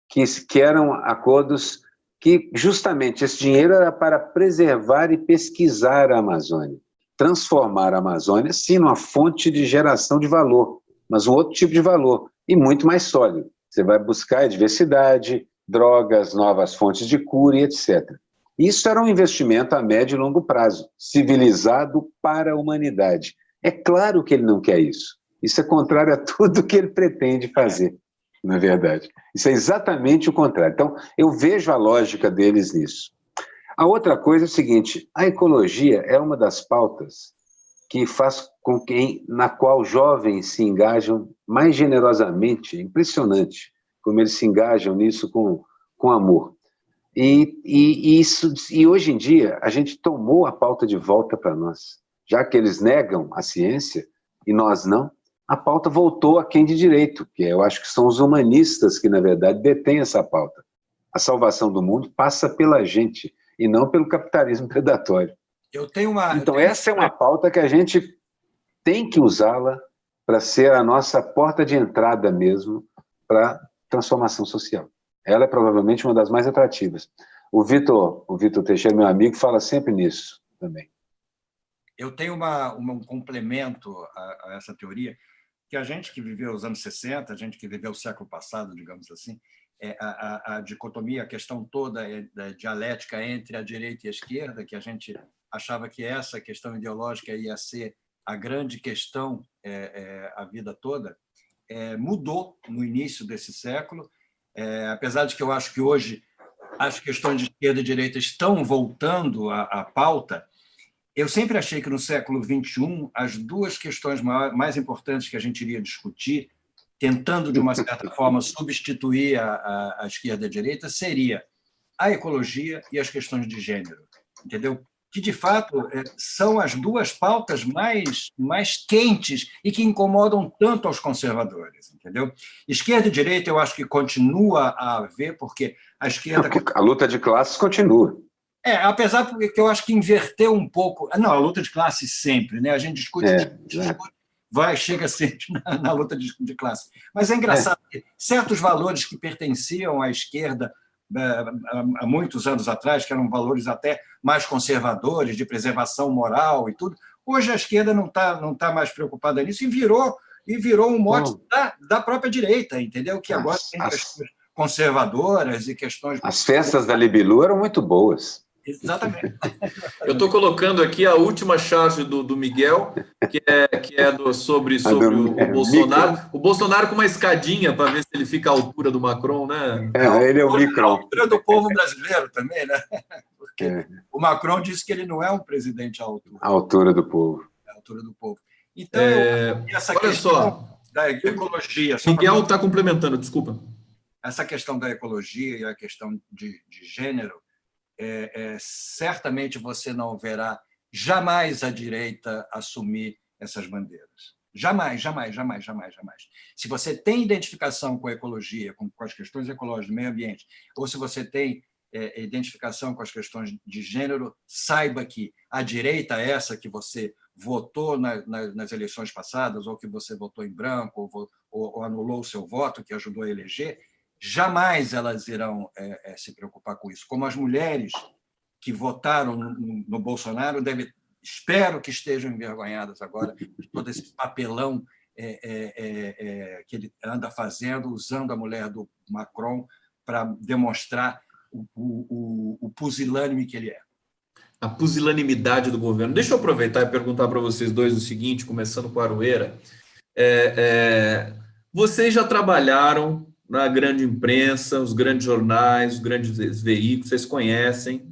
que eram acordos que, justamente, esse dinheiro era para preservar e pesquisar a Amazônia, transformar a Amazônia, sim, numa fonte de geração de valor, mas um outro tipo de valor, e muito mais sólido. Você vai buscar diversidade, drogas, novas fontes de cura e etc. Isso era um investimento a médio e longo prazo, civilizado para a humanidade. É claro que ele não quer isso. Isso é contrário a tudo que ele pretende fazer, na verdade. Isso é exatamente o contrário. Então, eu vejo a lógica deles nisso. A outra coisa é o seguinte: a ecologia é uma das pautas que faz com que, na qual jovens se engajam mais generosamente. É impressionante como eles se engajam nisso com amor. E hoje em dia, a gente tomou a pauta de volta para nós. Já que eles negam a ciência e nós não, a pauta voltou a quem de direito, que eu acho que são os humanistas que, na verdade, detêm essa pauta. A salvação do mundo passa pela gente e não pelo capitalismo predatório. Então, essa é uma pauta que a gente tem que usá-la para ser a nossa porta de entrada mesmo para a transformação social. Ela é provavelmente uma das mais atrativas. O Vitor Teixeira, meu amigo, fala sempre nisso também. Eu tenho um complemento a essa teoria, que a gente que viveu os anos 60, a gente que viveu o século passado, digamos assim, a dicotomia, a questão toda da dialética entre a direita e a esquerda, que a gente achava que essa questão ideológica ia ser a grande questão a vida toda, mudou no início desse século, apesar de que eu acho que hoje as questões de esquerda e direita estão voltando à pauta. Eu sempre achei que no século XXI as duas questões mais importantes que a gente iria discutir, tentando de uma certa forma substituir a esquerda e a direita, seria a ecologia e as questões de gênero, entendeu? Que, de fato, são as duas pautas mais quentes e que incomodam tanto aos conservadores, entendeu? Esquerda e direita, eu acho que continua a haver, porque a esquerda... A luta de classes continua. Apesar que eu acho que inverteu um pouco... Não, a luta de classes sempre, né? A gente discute, chega sempre na luta de classe. Mas é engraçado que certos valores que pertenciam à esquerda há muitos anos atrás, que eram valores até mais conservadores, de preservação moral e tudo, hoje a esquerda não tá mais preocupada nisso e virou um mote da própria direita, entendeu? Que agora tem questões conservadoras e questões... As festas da Libilu eram muito boas. Exatamente. Eu estou colocando aqui a última charge do Miguel, que é sobre o Bolsonaro. O Bolsonaro com uma escadinha para ver se ele fica à altura do Macron, né? Ele é o Micron. À altura do povo brasileiro também, né? O Macron disse que ele não é um presidente à altura. À altura do povo. À altura do povo. Então, essa olha questão só, da ecologia... Miguel está complementando, desculpa. Essa questão da ecologia e a questão de gênero, certamente você não verá jamais a direita assumir essas bandeiras. Jamais, jamais, jamais, jamais, jamais. Se você tem identificação com a ecologia, com as questões ecológicas do meio ambiente, ou se você tem identificação com as questões de gênero, saiba que a direita, essa que você votou nas eleições passadas, ou que você votou em branco, ou anulou o seu voto, que ajudou a eleger, jamais elas irão se preocupar com isso. Como as mulheres que votaram no Bolsonaro espero que estejam envergonhadas agora de todo esse papelão que ele anda fazendo, usando a mulher do Macron para demonstrar o pusilânime que ele é. A pusilanimidade do governo. Deixa eu aproveitar e perguntar para vocês dois o seguinte, começando com a Aroeira. Vocês já trabalharam na grande imprensa, os grandes jornais, os grandes veículos, vocês conhecem.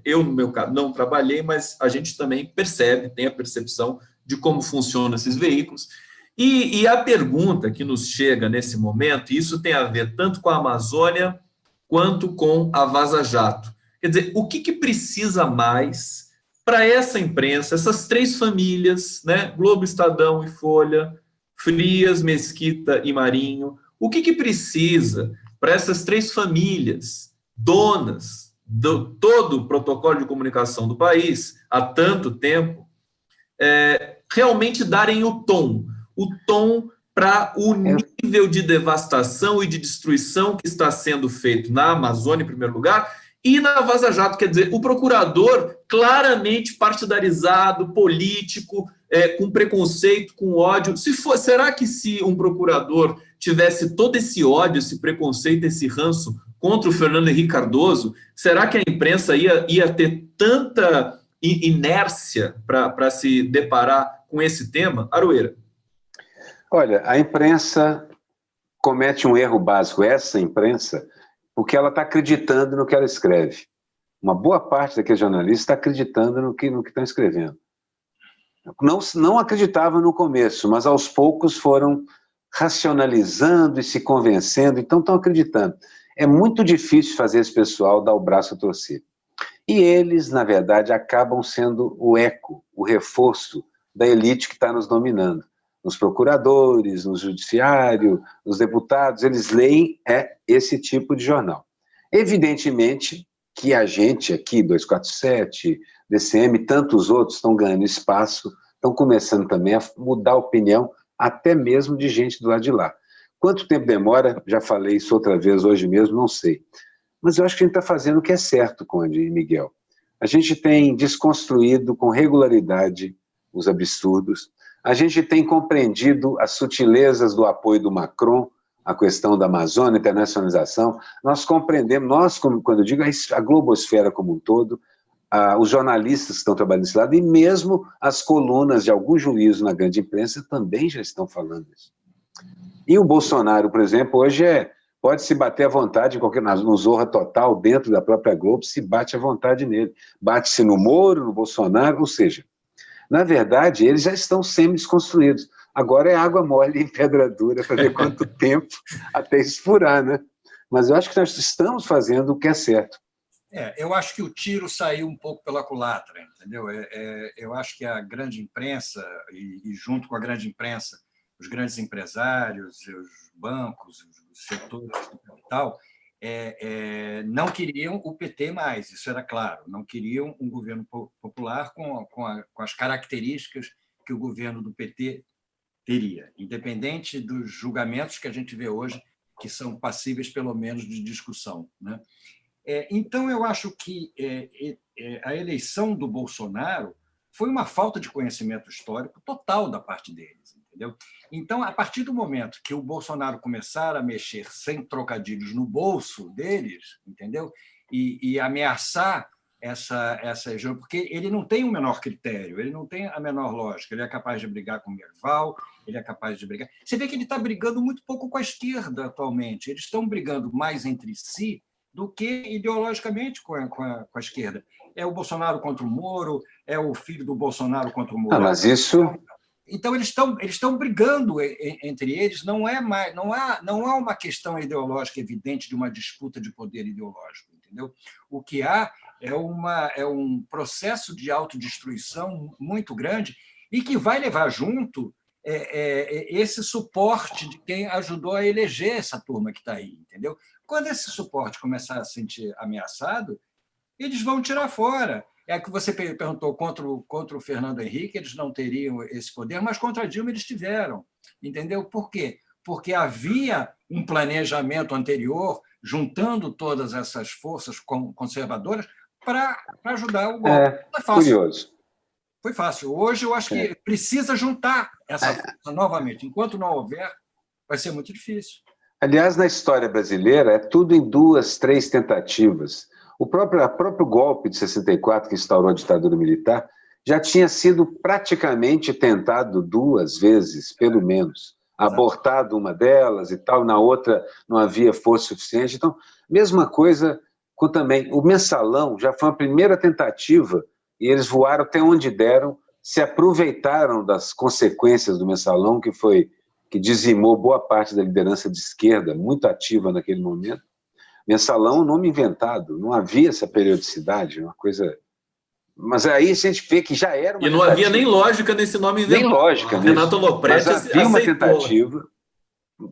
Eu, no meu caso, não trabalhei, mas a gente também percebe, tem a percepção de como funcionam esses veículos. E a pergunta que nos chega nesse momento, e isso tem a ver tanto com a Amazônia quanto com a Vaza Jato. Quer dizer, o que precisa mais para essa imprensa, essas três famílias, né, Globo, Estadão e Folha, Frias, Mesquita e Marinho, o que precisa para essas três famílias, donas de todo o protocolo de comunicação do país, há tanto tempo, realmente darem o tom para o nível de devastação e de destruição que está sendo feito na Amazônia, em primeiro lugar, e na Vaza Jato, quer dizer, o procurador claramente partidarizado, político, com preconceito, com ódio. Será que se um procurador tivesse todo esse ódio, esse preconceito, esse ranço contra o Fernando Henrique Cardoso, será que a imprensa ia ter tanta inércia para se deparar com esse tema? Aroeira. Olha, a imprensa comete um erro básico, essa imprensa, porque ela está acreditando no que ela escreve. Uma boa parte daqueles jornalistas está acreditando no que estão escrevendo. Não acreditava no começo, mas aos poucos foram racionalizando e se convencendo, então estão acreditando. É muito difícil fazer esse pessoal dar o braço a torcer. E eles, na verdade, acabam sendo o eco, o reforço da elite que está nos dominando. Nos procuradores, no judiciário, nos deputados, eles leem esse tipo de jornal. Evidentemente que a gente aqui, 247, DCM, tantos outros estão ganhando espaço, estão começando também a mudar a opinião, até mesmo de gente do lado de lá. Quanto tempo demora? Já falei isso outra vez hoje mesmo, não sei. Mas eu acho que a gente está fazendo o que é certo, Conde e Miguel. A gente tem desconstruído com regularidade os absurdos, a gente tem compreendido as sutilezas do apoio do Macron à questão da Amazônia, internacionalização. Nós compreendemos, quando eu digo a globosfera como um todo, os jornalistas que estão trabalhando nesse lado, e mesmo as colunas de algum juízo na grande imprensa também já estão falando isso. E o Bolsonaro, por exemplo, hoje pode se bater à vontade no Zorra Total, dentro da própria Globo, se bate à vontade nele. Bate-se no Moro, no Bolsonaro, ou seja, na verdade, eles já estão semi-desconstruídos. Agora é água mole e pedra dura para ver quanto tempo até isso furar, né? Mas eu acho que nós estamos fazendo o que é certo. Eu acho que o tiro saiu um pouco pela culatra, entendeu? Eu acho que a grande imprensa, e junto com a grande imprensa, os grandes empresários, os bancos, os setores do capital, não queriam o PT mais, isso era claro, não queriam um governo popular com as características que o governo do PT teria, independente dos julgamentos que a gente vê hoje, que são passíveis, pelo menos, de discussão, né? Então, eu acho que a eleição do Bolsonaro foi uma falta de conhecimento histórico total da parte deles, entendeu? Então, a partir do momento que o Bolsonaro começar a mexer sem trocadilhos no bolso deles, entendeu? E ameaçar essa porque ele não tem o menor critério, ele não tem a menor lógica, ele é capaz de brigar com o Merval, ele é capaz de brigar... Você vê que ele está brigando muito pouco com a esquerda atualmente, eles estão brigando mais entre si do que ideologicamente com a esquerda. É o Bolsonaro contra o Moro, é o filho do Bolsonaro contra o Moro. Mas isso... Então, eles estão brigando entre eles, não há uma questão ideológica evidente de uma disputa de poder ideológico, entendeu? O que há é um processo de autodestruição muito grande e que vai levar junto esse suporte de quem ajudou a eleger essa turma que está aí, entendeu? Quando esse suporte começar a se sentir ameaçado, eles vão tirar fora. É que você perguntou contra o Fernando Henrique, eles não teriam esse poder, mas contra a Dilma eles tiveram. Entendeu? Por quê? Porque havia um planejamento anterior, juntando todas essas forças conservadoras para ajudar o golpe. Foi fácil. Curioso. Foi fácil. Hoje eu acho que precisa juntar essa força novamente. Enquanto não houver, vai ser muito difícil. Aliás, na história brasileira, é tudo em 2, 3 tentativas. O próprio golpe de 64, que instaurou a ditadura militar, já tinha sido praticamente tentado 2 vezes, pelo menos. Abortado uma delas e tal, na outra não havia força suficiente. Então, mesma coisa com também. O Mensalão já foi a primeira tentativa, e eles voaram até onde deram, se aproveitaram das consequências do Mensalão, que dizimou boa parte da liderança de esquerda, muito ativa naquele momento. Mensalão, nome inventado, não havia essa periodicidade, uma coisa... Mas aí a gente vê que já era uma tentativa. Havia nem lógica nesse nome inventado. Nem lógica nisso. Renato Lopretti mas havia uma tentativa,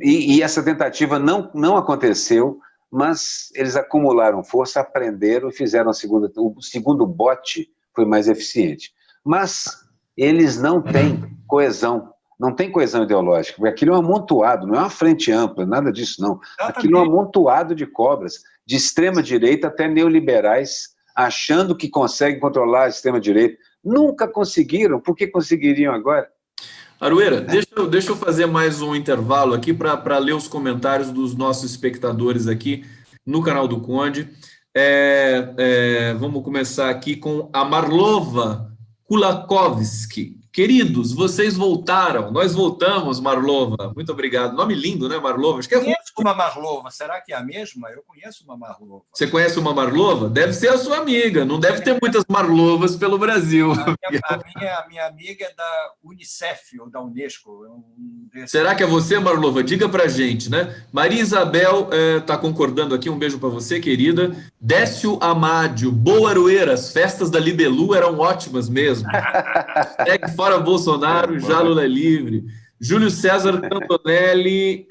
e essa tentativa não aconteceu, mas eles acumularam força, aprenderam e fizeram o segundo bote foi mais eficiente. Mas eles não têm coesão. Não tem coesão ideológica, porque aquilo é um amontoado, não é uma frente ampla, nada disso, não. Aquilo é um amontoado de cobras, de extrema-direita até neoliberais, achando que conseguem controlar a extrema-direita. Nunca conseguiram, por que conseguiriam agora? Aroeira, deixa eu fazer mais um intervalo aqui para ler os comentários dos nossos espectadores aqui no canal do Conde. Vamos começar aqui com a Marlova Kulakovski. Queridos, vocês voltaram. Nós voltamos, Marlova. Muito obrigado. Nome lindo, né, Marlova? Acho que conheço uma Marlova. Será que é a mesma? Eu conheço uma Marlova. Você conhece uma Marlova? Deve ser a sua amiga. Não deve ter muitas Marlovas pelo Brasil. A minha amiga é da Unicef ou da Unesco. Será que é você, Marlova? Diga pra gente, né? Maria Isabel está concordando aqui. Um beijo para você, querida. Décio Amádio. Boa, Aroeira. As festas da Libelu eram ótimas mesmo. Fora Bolsonaro, já Lula é livre. Júlio César Cantonelli,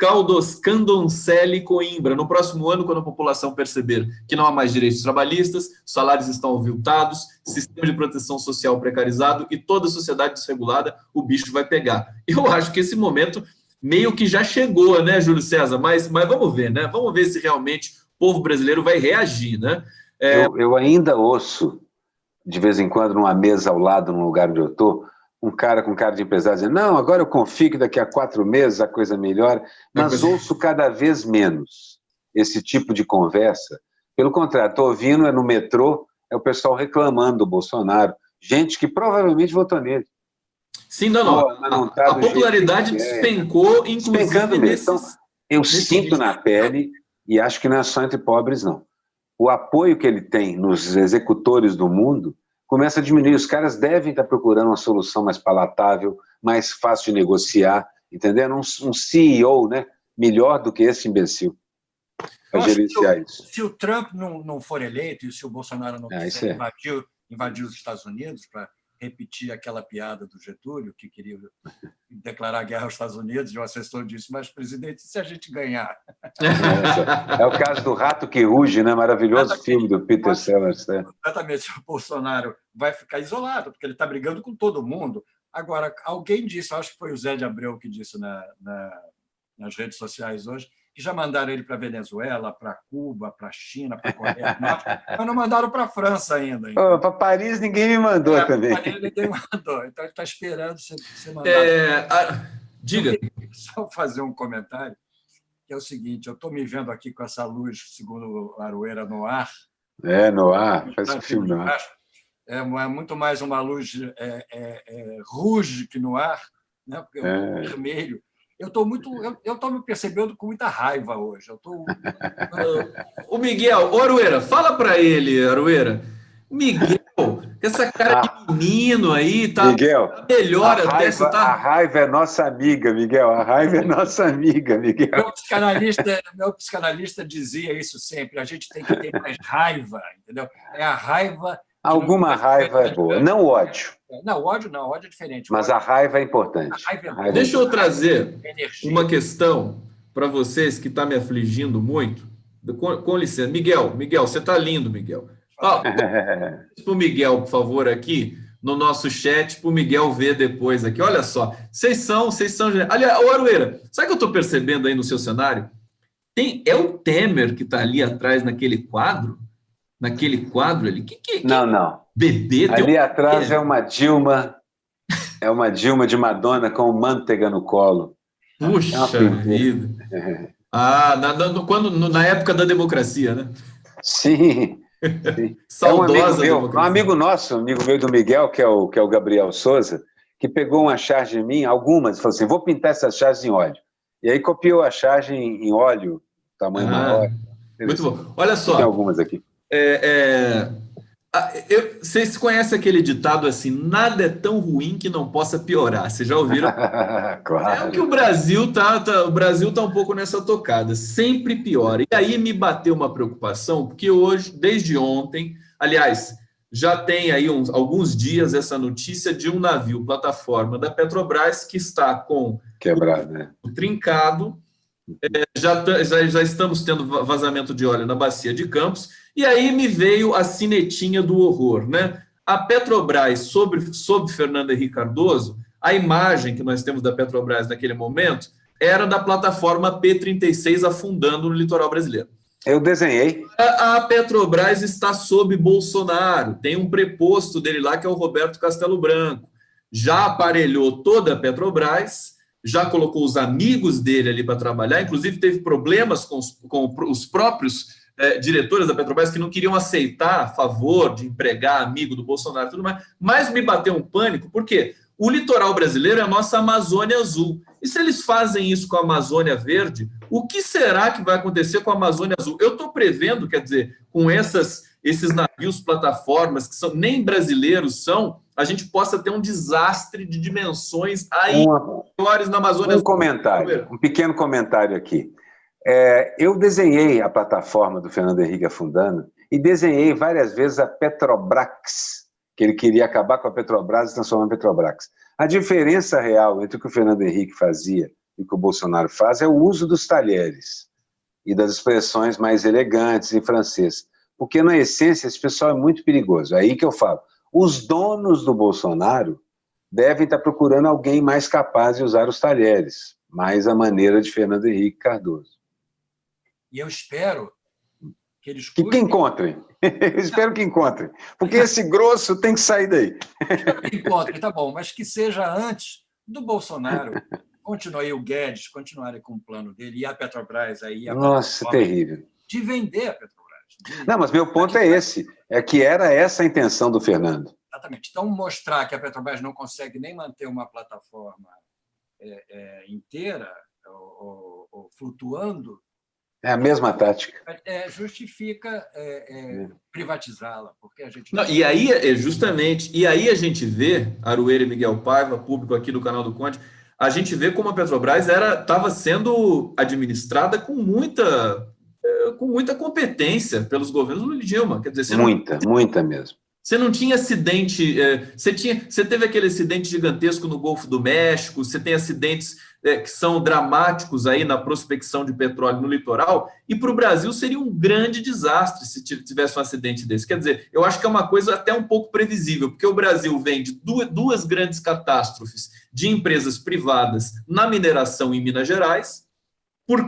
Candoncelli Coimbra. No próximo ano, quando a população perceber que não há mais direitos trabalhistas, salários estão aviltados, sistema de proteção social precarizado e toda a sociedade desregulada, o bicho vai pegar. Eu acho que esse momento meio que já chegou, né, Júlio César? Mas vamos ver, né? Vamos ver se realmente o povo brasileiro vai reagir, né? Eu ainda ouço, de vez em quando, numa mesa ao lado, num lugar onde eu estou, um cara com cara de empresário dizendo, não, agora eu confio que daqui a 4 meses a coisa melhora, mas ouço cada vez menos esse tipo de conversa. Pelo contrário, estou ouvindo, no metrô, o pessoal reclamando do Bolsonaro, gente que provavelmente votou nele. Sim, não. A popularidade despencou, inclusive, nesses... Então, eu sinto na pele, e acho que não é só entre pobres, não. O apoio que ele tem nos executores do mundo começa a diminuir. Os caras devem estar procurando uma solução mais palatável, mais fácil de negociar, entendendo? Um CEO, né, melhor do que esse imbecil para gerenciar isso. Se o Trump não for eleito e se o Bolsonaro não quiser invadir os Estados Unidos, para repetir aquela piada do Getúlio, que queria declarar guerra aos Estados Unidos, e o assessor disse, mas, presidente, se a gente ganhar? É o caso do Rato que Ruge, né? Maravilhoso filme do Peter Sellers. Exatamente, o Bolsonaro vai ficar isolado, porque ele está brigando com todo mundo. Agora, alguém disse, acho que foi o Zé de Abreu que disse nas redes sociais hoje, que já mandaram ele para a Venezuela, para Cuba, para a China, para a Coreia do Norte, mas não mandaram para a França ainda. Então. Para Paris ninguém me mandou também. Para Paris ninguém mandou, então ele está esperando você mandar. Diga. Só fazer um comentário, que é o seguinte, eu estou me vendo aqui com essa luz, segundo o Aroeira, no ar. No ar, faz o filme no ar. É muito mais uma luz rouge que no ar, né? Porque é vermelho. eu estou me percebendo com muita raiva hoje. O Miguel, Aroeira, fala para ele, Aroeira. Miguel, essa cara de menino aí, tá Miguel, melhor até. A raiva é nossa amiga, Miguel. A raiva é nossa amiga, Miguel. Meu psicanalista dizia isso sempre. A gente tem que ter mais raiva, entendeu? É a raiva. Alguma raiva é boa, não ódio. Não, ódio é diferente. Mas a raiva é importante. Deixa eu trazer uma questão para vocês que está me afligindo muito. Com licença. Miguel, você está lindo, Miguel. Para o Miguel, por favor, aqui no nosso chat, para o Miguel ver depois aqui. Olha só, vocês são. Aliás, Aroeira, sabe o que eu estou percebendo aí no seu cenário? É o Temer que está ali atrás naquele quadro? Naquele quadro ali? Não. Bebê. Ali atrás é uma Dilma de Madonna com manteiga no colo. Puxa vida. Na época da democracia, né? Sim. Saudosa um amigo meu do Miguel, que é o Gabriel Souza, que pegou uma charge em mim, algumas, e falou assim, vou pintar essas charges em óleo. E aí copiou a charge em óleo, tamanho maior. Muito bom. Olha só. Tem algumas aqui. Vocês conhecem aquele ditado assim, nada é tão ruim que não possa piorar. Vocês já ouviram? Claro. É que o Brasil tá um pouco nessa tocada, sempre piora. E aí me bateu uma preocupação, porque hoje, desde ontem, aliás, já tem aí alguns dias essa notícia de um navio plataforma da Petrobras que está com quebrado, né? O trincado. Já estamos tendo vazamento de óleo na bacia de Campos, e aí me veio a sinetinha do horror, né? A Petrobras, sob Fernando Henrique Cardoso, a imagem que nós temos da Petrobras naquele momento era da plataforma P-36 afundando no litoral brasileiro. Eu desenhei. A Petrobras está sob Bolsonaro, tem um preposto dele lá que é o Roberto Castelo Branco. Já aparelhou toda a Petrobras, já colocou os amigos dele ali para trabalhar, inclusive teve problemas com os próprios diretores da Petrobras que não queriam aceitar a favor de empregar amigo do Bolsonaro e tudo mais, mas me bateu um pânico, porque o litoral brasileiro é a nossa Amazônia Azul. E se eles fazem isso com a Amazônia Verde, o que será que vai acontecer com a Amazônia Azul? Eu estou prevendo, quer dizer, com esses navios plataformas que nem brasileiros são, a gente possa ter um desastre de dimensões aí maiores na Amazônia Azul. Um pequeno comentário aqui. Eu desenhei a plataforma do Fernando Henrique afundando e desenhei várias vezes a Petrobras, que ele queria acabar com a Petrobras e transformar em Petrobras. A diferença real entre o que o Fernando Henrique fazia e o que o Bolsonaro faz é o uso dos talheres e das expressões mais elegantes em francês. Porque, na essência, esse pessoal é muito perigoso. É aí que eu falo. Os donos do Bolsonaro devem estar procurando alguém mais capaz de usar os talheres, mais a maneira de Fernando Henrique Cardoso. E eu espero que eles que encontrem. Eu espero que encontrem. Porque esse grosso tem que sair daí. Espero que encontrem, tá bom, mas que seja antes do Bolsonaro. Continue o Guedes, continuarem com o plano dele, e a Petrobras aí. Nossa, terrível. De vender a Petrobras. Não, mas meu ponto é esse. É que era essa a intenção do Fernando. Exatamente. Então, mostrar que a Petrobras não consegue nem manter uma plataforma inteira ou flutuando. É a mesma tática. Justifica privatizá-la, porque a gente. Não, e aí, justamente, e aí a gente vê, Aroeira e Miguel Paiva, público aqui do canal do Conde, a gente vê como a Petrobras estava sendo administrada com muita competência pelos governos do Dilma. Quer dizer, muita mesmo. Você não tinha acidente, você teve aquele acidente gigantesco no Golfo do México, você tem acidentes que são dramáticos aí na prospecção de petróleo no litoral, e para o Brasil seria um grande desastre se tivesse um acidente desse. Quer dizer, eu acho que é uma coisa até um pouco previsível, porque o Brasil vem de duas grandes catástrofes de empresas privadas na mineração em Minas Gerais,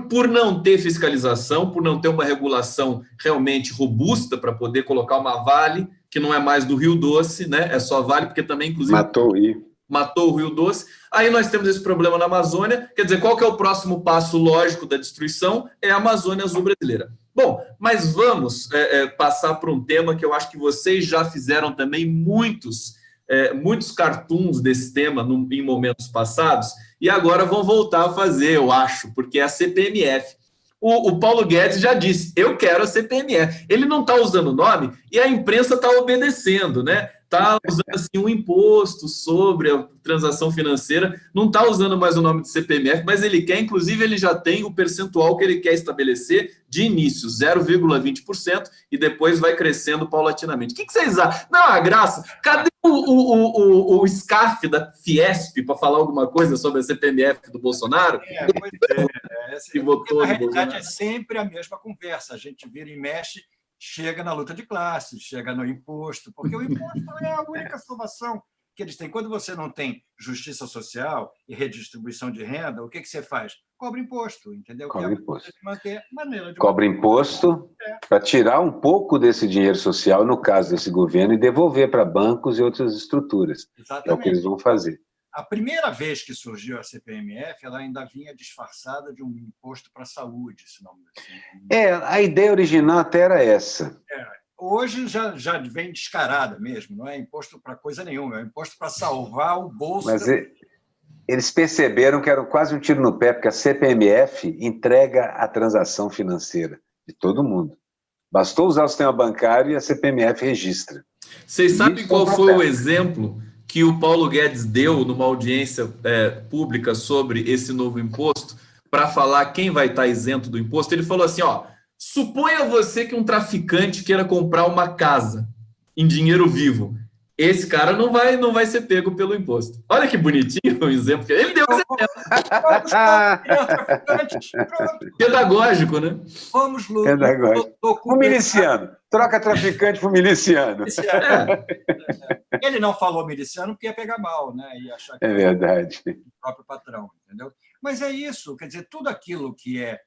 por não ter fiscalização, por não ter uma regulação realmente robusta para poder colocar uma Vale, que não é mais do Rio Doce, né? É só Vale, porque também, inclusive, matou o Rio Doce. Aí nós temos esse problema na Amazônia. Quer dizer, qual que é o próximo passo lógico da destruição? É a Amazônia Azul brasileira. Bom, mas vamos passar por um tema que eu acho que vocês já fizeram também muitos cartoons desse tema em momentos passados, e agora vão voltar a fazer, eu acho, porque é a CPMF. O Paulo Guedes já disse, eu quero a CPMF. Ele não está usando o nome e a imprensa está obedecendo, né? Está usando assim, um imposto sobre a transação financeira, não está usando mais o nome de CPMF, mas ele quer, inclusive, ele já tem o percentual que ele quer estabelecer de início, 0,20%, e depois vai crescendo paulatinamente. O que vocês acham? Não, a graça, cadê o SCAF da Fiesp para falar alguma coisa sobre a CPMF do Bolsonaro? Que votou na realidade, é sempre a mesma conversa. A gente vira e mexe, chega na luta de classes, chega no imposto, porque o imposto é a única salvação que eles têm. Quando você não tem justiça social e redistribuição de renda, o que você faz? Cobra imposto, entendeu? Cobra imposto. Cobra imposto para tirar um pouco desse dinheiro social, no caso desse governo, e devolver para bancos e outras estruturas. Exatamente. É o que eles vão fazer. A primeira vez que surgiu a CPMF, ela ainda vinha disfarçada de um imposto para a saúde, se não me engano. A ideia original até era essa. Hoje já vem descarada mesmo, não é imposto para coisa nenhuma, é imposto para salvar o bolso. Mas eles perceberam que era quase um tiro no pé, porque a CPMF entrega a transação financeira de todo mundo. Bastou usar o sistema bancário e a CPMF registra. Vocês sabem qual foi o exemplo que o Paulo Guedes deu numa audiência pública sobre esse novo imposto, para falar quem vai estar isento do imposto? Ele falou assim, suponha você que um traficante queira comprar uma casa em dinheiro vivo. Esse cara não vai ser pego pelo imposto. Olha que bonitinho o exemplo. Ele deu esse exemplo. Pedagógico, né? Vamos, Lu. O miliciano. Troca traficante por miliciano. Ele não falou miliciano porque ia pegar mal, né? Ia achar que é verdade. O próprio patrão, entendeu? Mas é isso, quer dizer, tudo aquilo que é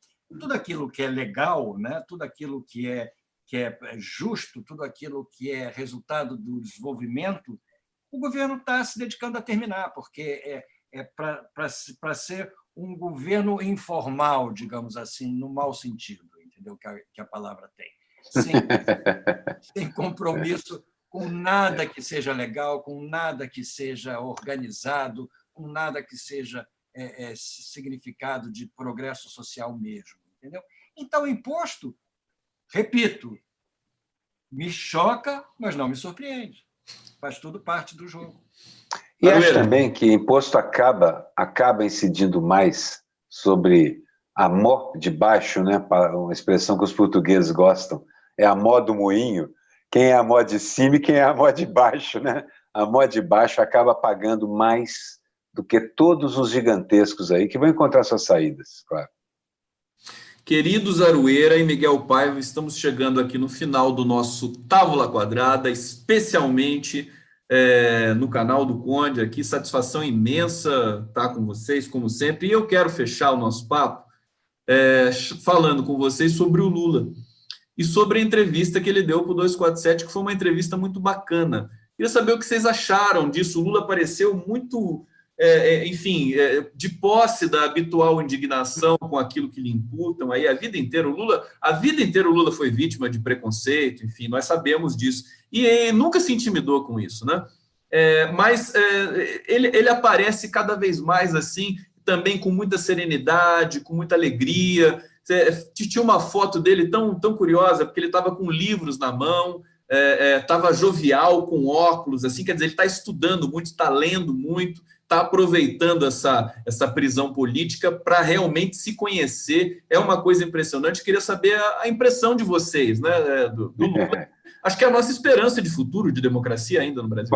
legal, né? Tudo aquilo que é justo, tudo aquilo que é resultado do desenvolvimento, o governo está se dedicando a terminar, porque para ser um governo informal, digamos assim, no mau sentido, entendeu? Que a palavra tem. Sem compromisso com nada que seja legal, com nada que seja organizado, com nada que seja significado de progresso social mesmo, entendeu? Então, o imposto, repito, me choca, mas não me surpreende. Faz tudo parte do jogo. E acho também que imposto acaba incidindo mais sobre a mó de baixo, né? Uma expressão que os portugueses gostam, é a mó do moinho. Quem é a mó de cima e quem é a mó de baixo, né? A mó de baixo acaba pagando mais do que todos os gigantescos aí, que vão encontrar suas saídas, claro. Queridos Aroeira e Miguel Paiva, estamos chegando aqui no final do nosso Távola Quadrada, especialmente no canal do Conde aqui. Satisfação imensa estar com vocês, como sempre. E eu quero fechar o nosso papo falando com vocês sobre o Lula e sobre a entrevista que ele deu para o 247, que foi uma entrevista muito bacana. Queria saber o que vocês acharam disso. O Lula apareceu muito... de posse da habitual indignação com aquilo que lhe imputam aí a vida inteira. A vida inteira o Lula foi vítima de preconceito, enfim, nós sabemos disso. E nunca se intimidou com isso, né? Mas ele aparece cada vez mais assim, também com muita serenidade, com muita alegria. Tinha uma foto dele tão curiosa, porque ele estava com livros na mão, estava jovial, com óculos, assim, quer dizer, ele está estudando muito, está lendo muito, está aproveitando essa prisão política para realmente se conhecer. É uma coisa impressionante. Queria saber a impressão de vocês, né, do Lula. Acho que é a nossa esperança de futuro, de democracia ainda no Brasil.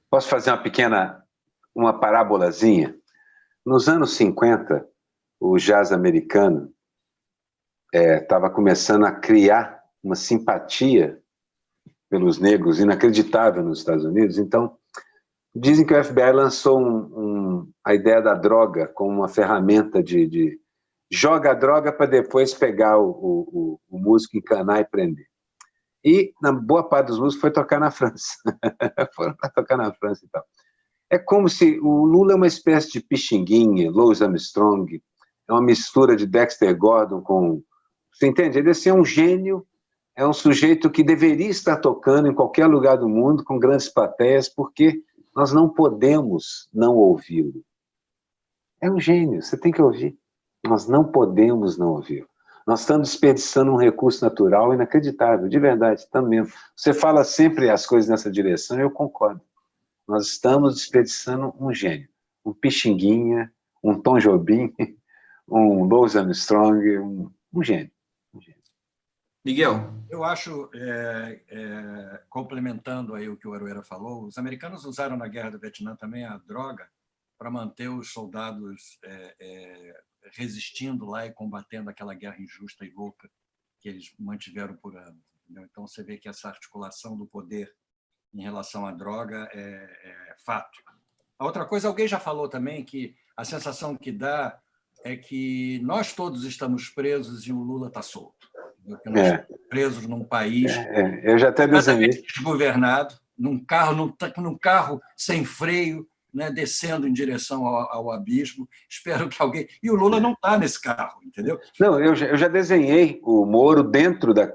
Posso fazer uma parábolazinha? Nos anos 50, o jazz americano estava começando a criar uma simpatia pelos negros inacreditável nos Estados Unidos. Então, dizem que o FBI lançou a ideia da droga como uma ferramenta de joga a droga para depois pegar o músico, encanar e prender. E, na boa parte dos músicos, foi tocar na França. Foram para tocar na França e tal. É como se o Lula é uma espécie de Pixinguinha, Louis Armstrong, é uma mistura de Dexter Gordon com... Você entende? Ele é um gênio, é um sujeito que deveria estar tocando em qualquer lugar do mundo, com grandes plateias, porque nós não podemos não ouvi-lo. É um gênio, você tem que ouvir. Nós não podemos não ouvir. Nós estamos desperdiçando um recurso natural inacreditável, de verdade, estamos mesmo. Você fala sempre as coisas nessa direção e eu concordo. Nós estamos desperdiçando um gênio, um Pixinguinha, um Tom Jobim, um Louis Armstrong, um gênio. Miguel? Eu acho, complementando aí o que o Aroeira falou, os americanos usaram na Guerra do Vietnã também a droga para manter os soldados resistindo lá e combatendo aquela guerra injusta e louca que eles mantiveram por anos. Entendeu? Então, você vê que essa articulação do poder em relação à droga é fato. A outra coisa, alguém já falou também que a sensação que dá é que nós todos estamos presos e o Lula está solto. Que nós estamos presos num país eu já até desenhei. Desgovernado, num carro sem freio, né, descendo em direção ao abismo. Espero que alguém... E o Lula não está nesse carro, entendeu? Não, eu já desenhei o Moro dentro da...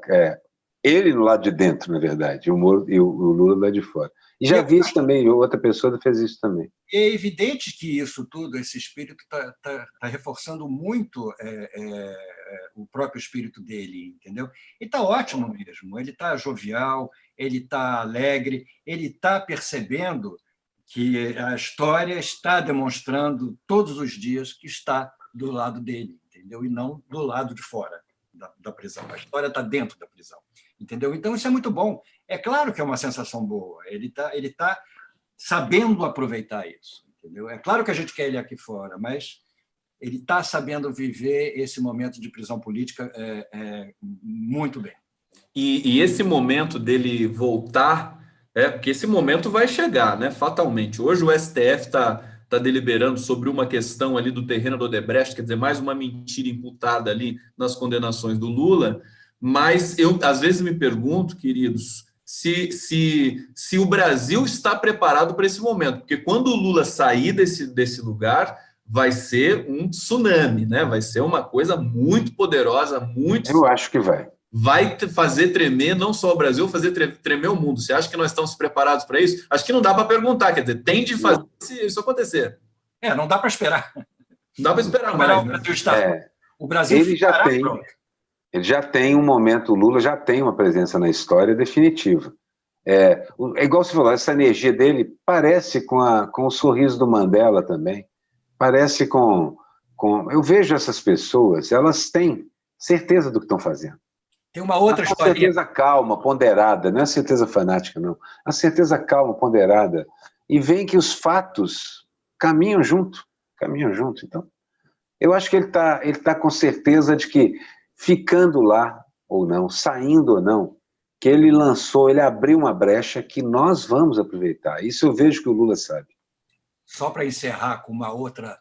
ele no lado de dentro, na verdade, o Moro e o Lula lá de fora. E já vi isso também, outra pessoa fez isso também. É evidente que isso tudo, esse espírito, está reforçando muito o próprio espírito dele, entendeu? E está ótimo mesmo, ele está jovial, ele está alegre, ele está percebendo que a história está demonstrando todos os dias que está do lado dele, entendeu? E não do lado de fora da prisão. A história está dentro da prisão, entendeu? Então, isso é muito bom. É claro que é uma sensação boa. Ele tá sabendo aproveitar isso, entendeu? É claro que a gente quer ele aqui fora, mas ele está sabendo viver esse momento de prisão política muito bem. E esse momento dele voltar, porque esse momento vai chegar, né? Fatalmente. Hoje o STF está deliberando sobre uma questão ali do terreno do Odebrecht, quer dizer, mais uma mentira imputada ali nas condenações do Lula, mas eu às vezes me pergunto, queridos, se o Brasil está preparado para esse momento, porque quando o Lula sair desse lugar, vai ser um tsunami, né? Vai ser uma coisa muito poderosa, muito... Eu acho que vai. Vai fazer tremer não só o Brasil, fazer tremer o mundo. Você acha que nós estamos preparados para isso? Acho que não dá para perguntar, quer dizer, tem de fazer isso acontecer. Não dá para esperar. Não dá para esperar mais. Né? O Brasil ele já tem um momento, o Lula já tem uma presença na história definitiva. É igual você falou, essa energia dele parece com o sorriso do Mandela também, parece com... Eu vejo essas pessoas, elas têm certeza do que estão fazendo. Tem uma outra história. A certeza calma, ponderada, não é a certeza fanática, não. A certeza calma, ponderada. E vem que os fatos caminham junto. Então, eu acho que ele tá com certeza de que, ficando lá ou não, saindo ou não, que ele abriu uma brecha que nós vamos aproveitar. Isso eu vejo que o Lula sabe. Só para encerrar com uma outra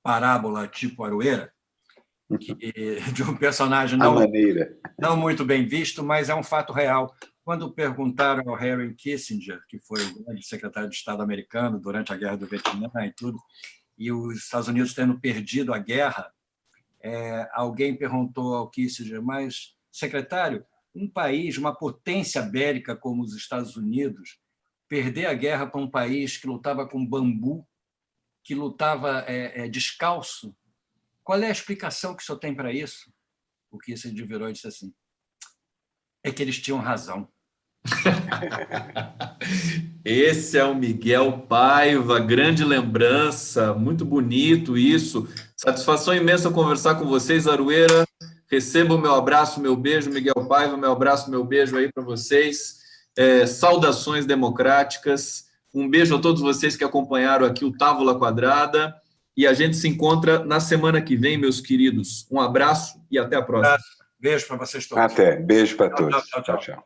parábola tipo Aroeira, de um personagem não muito bem visto, mas é um fato real. Quando perguntaram ao Henry Kissinger, que foi o grande secretário de Estado americano durante a Guerra do Vietnã e tudo, e os Estados Unidos tendo perdido a guerra, alguém perguntou ao Kissinger, mas, secretário, um país, uma potência bélica como os Estados Unidos, perder a guerra para um país que lutava com bambu, que lutava descalço, qual é a explicação que o senhor tem para isso? O Kissinger virou e disse assim, é que eles tinham razão. Esse é o Miguel Paiva, grande lembrança, muito bonito isso. Satisfação imensa conversar com vocês, Aroeira. Receba o meu abraço, meu beijo, Miguel Paiva, meu abraço, meu beijo aí para vocês. Saudações democráticas. Um beijo a todos vocês que acompanharam aqui o Távola Quadrada. E a gente se encontra na semana que vem, meus queridos. Um abraço e até a próxima. Beijo para vocês todos. Até. Beijo para todos. Tchau.